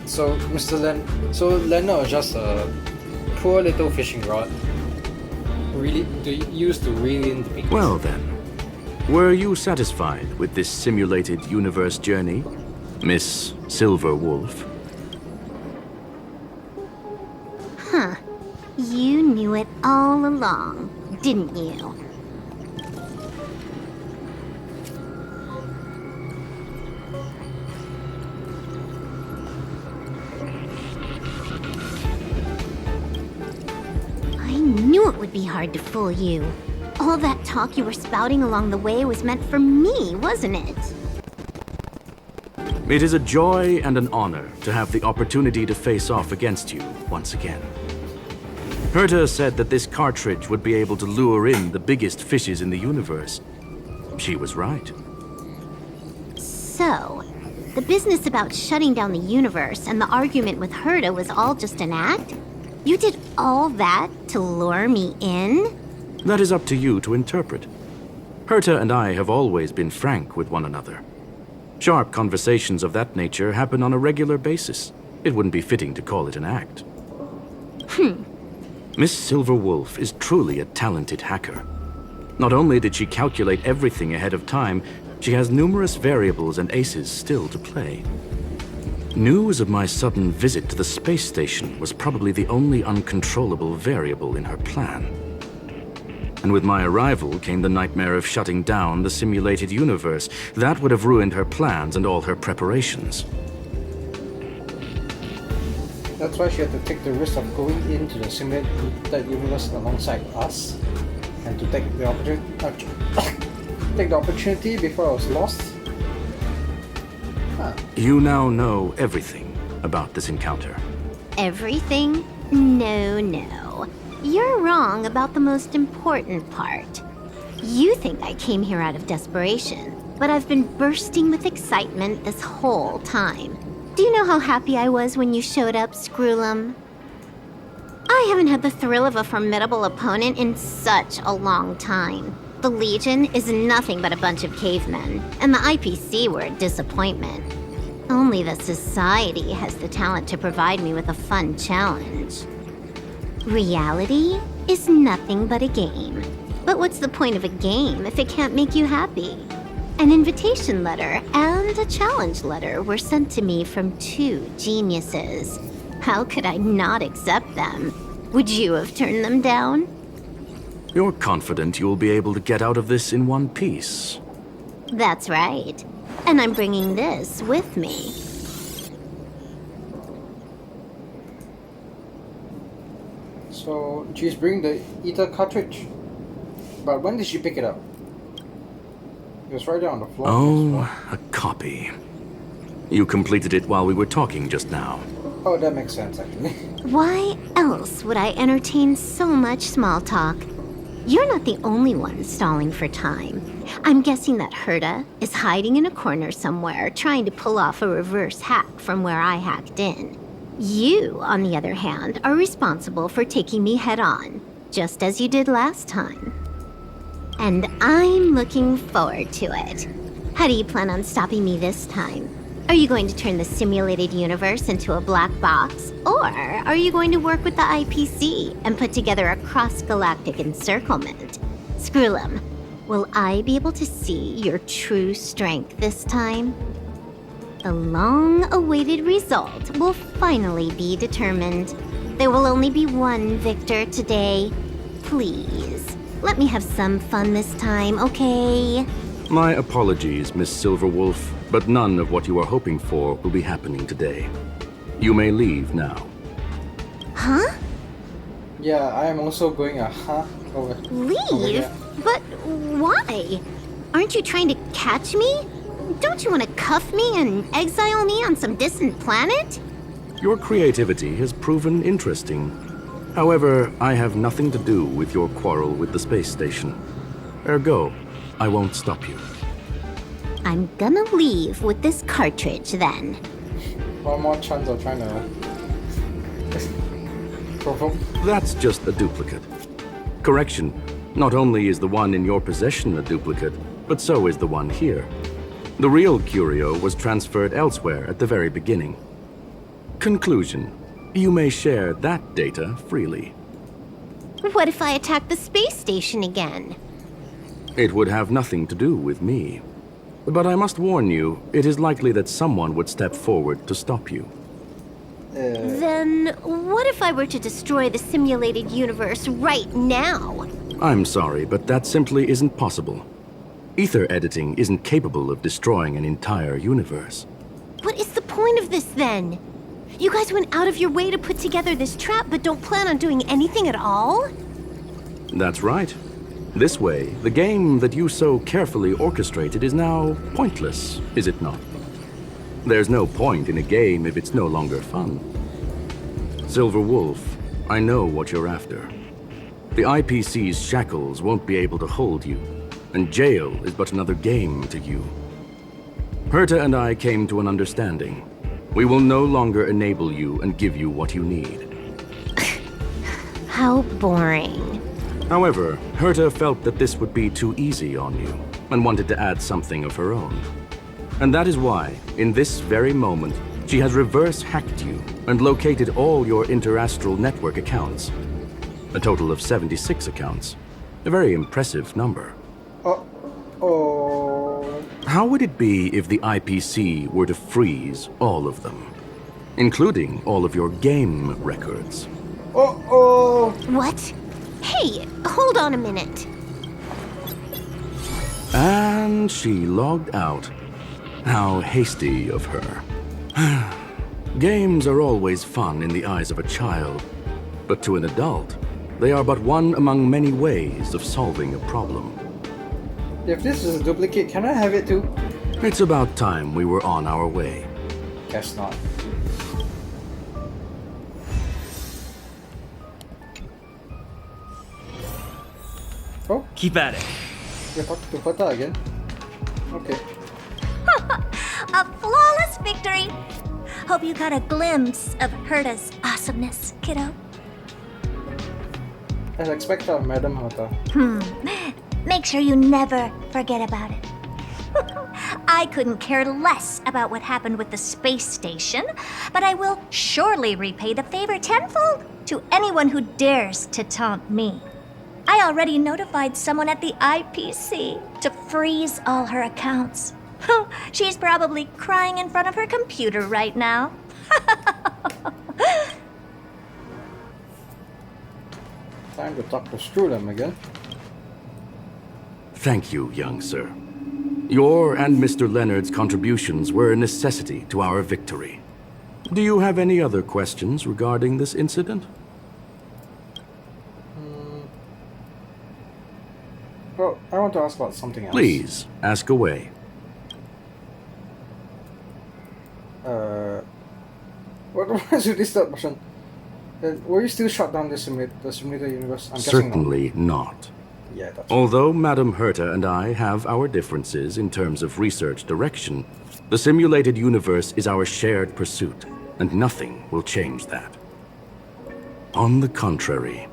So, Leonard was just a poor little fishing rod, used to reel in the bait. Well then, were you satisfied with this simulated universe journey, Miss Silver Wolf? Huh. You knew it all along, didn't you? I knew it would be hard to fool you. All that talk you were spouting along the way was meant for me, wasn't it? It is a joy and an honor to have the opportunity to face off against you once again. Herta said that this cartridge would be able to lure in the biggest fishes in the universe. She was right. So, the business about shutting down the universe and the argument with Herta was all just an act? You did all that to lure me in? That is up to you to interpret. Herta and I have always been frank with one another. Sharp conversations of that nature happen on a regular basis. It wouldn't be fitting to call it an act. Miss Silver Wolf is truly a talented hacker. Not only did she calculate everything ahead of time, she has numerous variables and aces still to play. News of my sudden visit to the space station was probably the only uncontrollable variable in her plan. And with my arrival came the nightmare of shutting down the simulated universe. That would have ruined her plans and all her preparations. That's why she had to take the risk of going into the simulated universe alongside us, and to take the opportunity before I was lost. Huh. You now know everything about this encounter. Everything? No. You're wrong about the most important part. You think I came here out of desperation, but I've been bursting with excitement this whole time. Do you know how happy I was when you showed up, Screwlum? I haven't had the thrill of a formidable opponent in such a long time. The Legion is nothing but a bunch of cavemen, and the IPC were a disappointment. Only the Society has the talent to provide me with a fun challenge. Reality is nothing but a game. But what's the point of a game if it can't make you happy? An invitation letter and a challenge letter were sent to me from 2 geniuses. How could I not accept them? Would you have turned them down? You're confident you'll be able to get out of this in one piece. That's right. And I'm bringing this with me. So she's bringing the ether cartridge. But when did she pick it up? It was right there on the floor. Oh, a copy. You completed it while we were talking just now. Oh, that makes sense actually. Why else would I entertain so much small talk? You're not the only one stalling for time. I'm guessing that Herta is hiding in a corner somewhere, trying to pull off a reverse hack from where I hacked in. You, on the other hand, are responsible for taking me head-on, just as you did last time. And I'm looking forward to it. How do you plan on stopping me this time? Are you going to turn the simulated universe into a black box? Or are you going to work with the IPC and put together a cross-galactic encirclement? Screwlum, will I be able to see your true strength this time? The long-awaited result will finally be determined. There will only be one victor today. Please, let me have some fun this time, okay? My apologies, Miss Silverwolf, but none of what you are hoping for will be happening today. You may leave now. Huh? Yeah, I am also going over. Leave? But why? Aren't you trying to catch me? Don't you want to cuff me and exile me on some distant planet? Your creativity has proven interesting. However, I have nothing to do with your quarrel with the space station. Ergo, I won't stop you. I'm gonna leave with this cartridge then. One more chance of trying to provoke. That's just a duplicate. Correction, not only is the one in your possession a duplicate, but so is the one here. The real curio was transferred elsewhere at the very beginning. Conclusion, you may share that data freely. What if I attack the space station again? It would have nothing to do with me. But I must warn you, it is likely that someone would step forward to stop you. Then what if I were to destroy the simulated universe right now? I'm sorry, but that simply isn't possible. Ether editing isn't capable of destroying an entire universe. What is the point of this then? You guys went out of your way to put together this trap but don't plan on doing anything at all? That's right. This way, the game that you so carefully orchestrated is now pointless, is it not? There's no point in a game if it's no longer fun. Silver Wolf, I know what you're after. The IPC's shackles won't be able to hold you, and jail is but another game to you. Herta and I came to an understanding. We will no longer enable you and give you what you need. How boring. However, Herta felt that this would be too easy on you, and wanted to add something of her own. And that is why, in this very moment, she has reverse-hacked you and located all your interastral network accounts. A total of 76 accounts. A very impressive number. Oh. How would it be if the IPC were to freeze all of them? Including all of your game records. Oh. What? Hey, hold on a minute. And she logged out. How hasty of her. Games are always fun in the eyes of a child, but to an adult, they are but one among many ways of solving a problem. If this is a duplicate, can I have it too? It's about time we were on our way. Guess not. Oh, Keep at it. you're talking to Kota again. Okay. A flawless victory! Hope you got a glimpse of Herta's awesomeness, kiddo. As expected, Madam Hota. Make sure you never forget about it. I couldn't care less about what happened with the space station, but I will surely repay the favor tenfold to anyone who dares to taunt me. I already notified someone at the IPC to freeze all her accounts. She's probably crying in front of her computer right now. Time to talk to Strudem again. Thank you, young sir. Your and Mr. Leonard's contributions were a necessity to our victory. Do you have any other questions regarding this incident? Well, I want to ask about something else. Please, ask away. What was with this third person? Were you still shut down the simulator universe? I'm guessing Certainly not. Yeah, that's Although Madam Herta and I have our differences in terms of research direction, the simulated universe is our shared pursuit, and nothing will change that. On the contrary,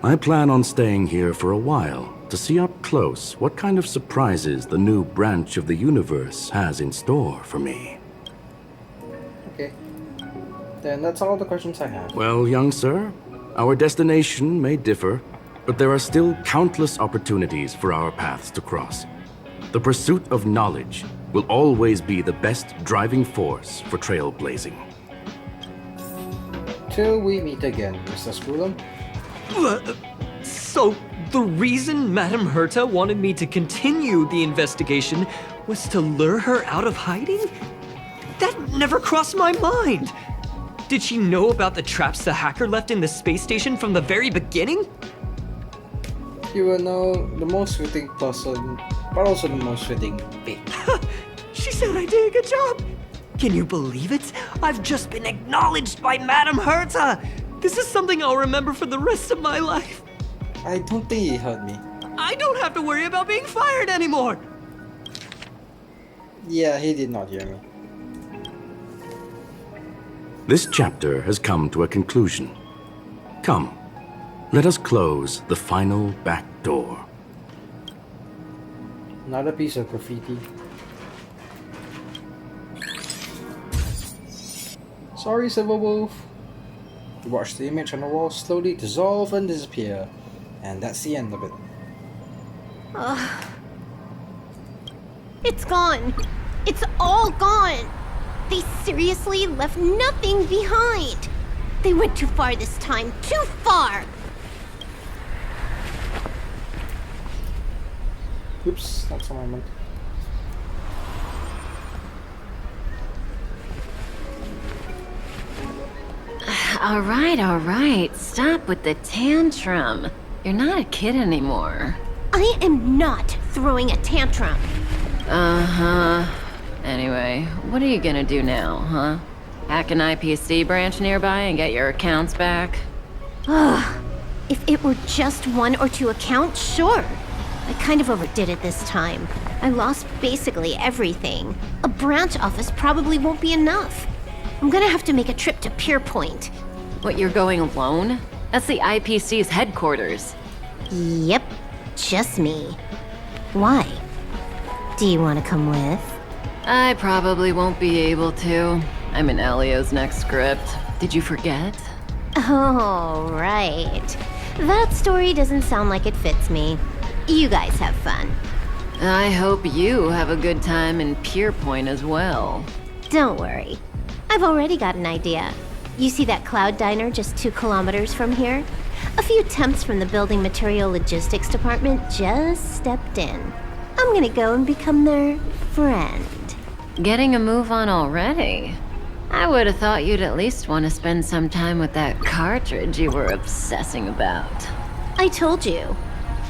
I plan on staying here for a while to see up close what kind of surprises the new branch of the universe has in store for me. okay. Then that's all the questions I have. Well, young sir, our destination may differ, but there are still countless opportunities for our paths to cross. The pursuit of knowledge will always be the best driving force for trailblazing. Till we meet again, Mr. Scroolum. So, the reason Madame Herta wanted me to continue the investigation was to lure her out of hiding? That never crossed my mind! Did she know about the traps the hacker left in the space station from the very beginning? You will know the most fitting person, but also the most fitting bait. She said I did a good job! Can you believe it? I've just been acknowledged by Madame Herta! This is something I'll remember for the rest of my life. I don't think he heard me. I don't have to worry about being fired anymore! Yeah, he did not hear me. This chapter has come to a conclusion. Come, let us close the final back door. Another piece of graffiti. Sorry, Silver Wolf. You watch the image on the wall slowly dissolve and disappear, and that's the end of it. It's gone. It's all gone. They seriously left nothing behind. They went too far this time. Too far. Oops, that's what I meant. All right. Stop with the tantrum. You're not a kid anymore. I am not throwing a tantrum. Uh-huh. Anyway, what are you gonna do now, huh? Hack an IPC branch nearby and get your accounts back? If it were just one or two accounts, sure. I kind of overdid it this time. I lost basically everything. A branch office probably won't be enough. I'm gonna have to make a trip to Pierpoint. What, you're going alone? That's the IPC's headquarters. Yep, just me. Why? Do you want to come with? I probably won't be able to. I'm in Elio's next script. Did you forget? Oh, right. That story doesn't sound like it fits me. You guys have fun. I hope you have a good time in Pierpoint as well. Don't worry. I've already got an idea. You see that cloud diner just 2 kilometers from here? A few temps from the building material logistics department just stepped in. I'm gonna go and become their friend. Getting a move on already? I would have thought you'd at least want to spend some time with that cartridge you were obsessing about. I told you,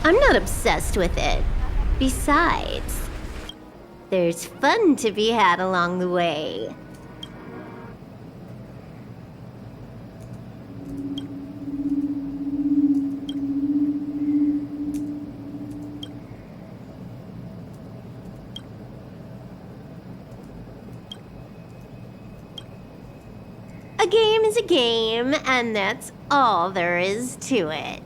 I'm not obsessed with it. Besides, there's fun to be had along the way. A game is a game, and that's all there is to it.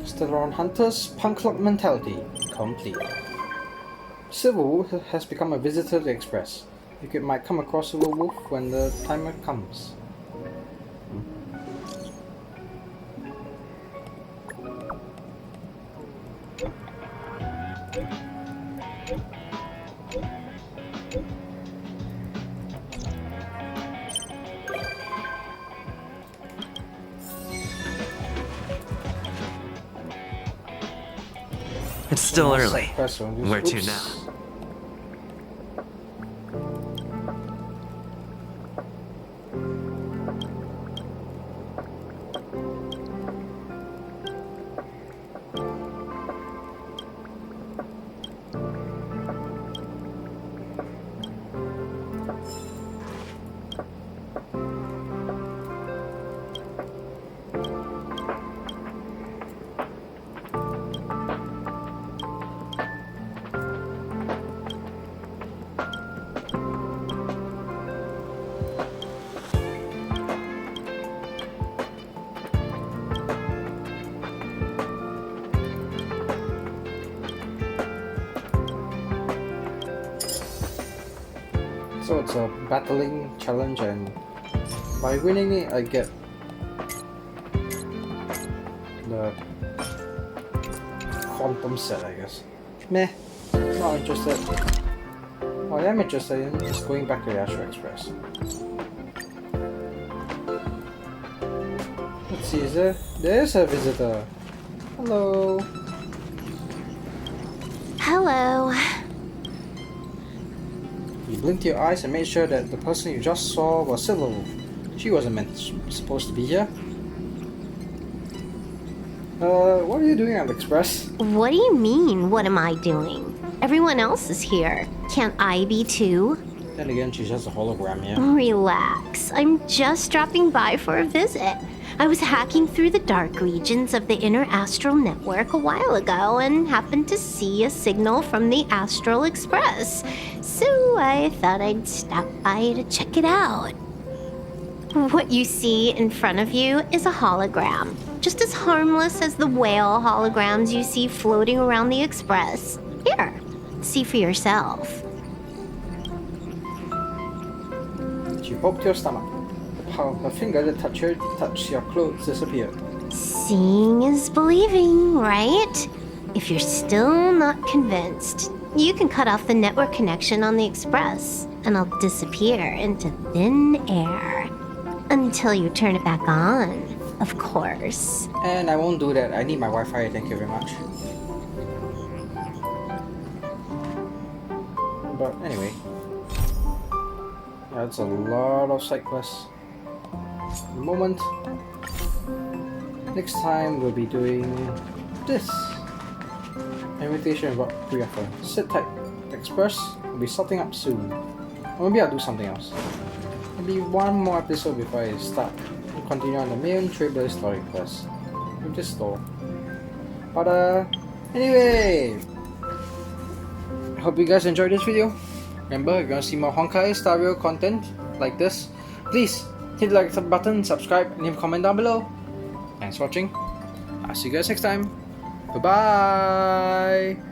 Stellar Hunters Punklorde mentality complete. Silver Wolf has become a visitor to the Express. You might come across Silver Wolf when the timer comes. It's still early. Where Oops. to now? So it's a battling challenge, and by winning it I get the quantum set, I guess. Meh, not interested. What I am interested in is going back to the Astro Express. Let's see, there's a visitor. Hello. Hello. You blinked your eyes and made sure that the person you just saw was Silver Wolf. She wasn't supposed to be here. What are you doing at the Express? What do you mean, what am I doing? Everyone else is here. Can't I be too? Then again, she's just a hologram, yeah? Relax. I'm just dropping by for a visit. I was hacking through the dark regions of the inner astral network a while ago and happened to see a signal from the Astral Express. So I thought I'd stop by to check it out. What you see in front of you is a hologram, just as harmless as the whale holograms you see floating around the Express. Here, see for yourself. She poked your stomach. The power of her finger that touched your clothes disappeared. Seeing is believing, right? If you're still not convinced, you can cut off the network connection on the Express, and I'll disappear into thin air. Until you turn it back on, of course. And I won't do that. I need my Wi-Fi, thank you very much. But anyway. That's a lot of side quests. At the moment. Next time we'll be doing this. Invitation about pre-offer. Sit tight. The Express will be starting up soon. Or maybe I'll do something else. Maybe one more episode before I start and continue on the main Trailblazer story quest with this store. But anyway, I hope you guys enjoyed this video. Remember, if you want to see more Honkai Star Rail content like this, please hit the like button, subscribe, and leave a comment down below. Thanks for watching. I'll see you guys next time. Bye bye.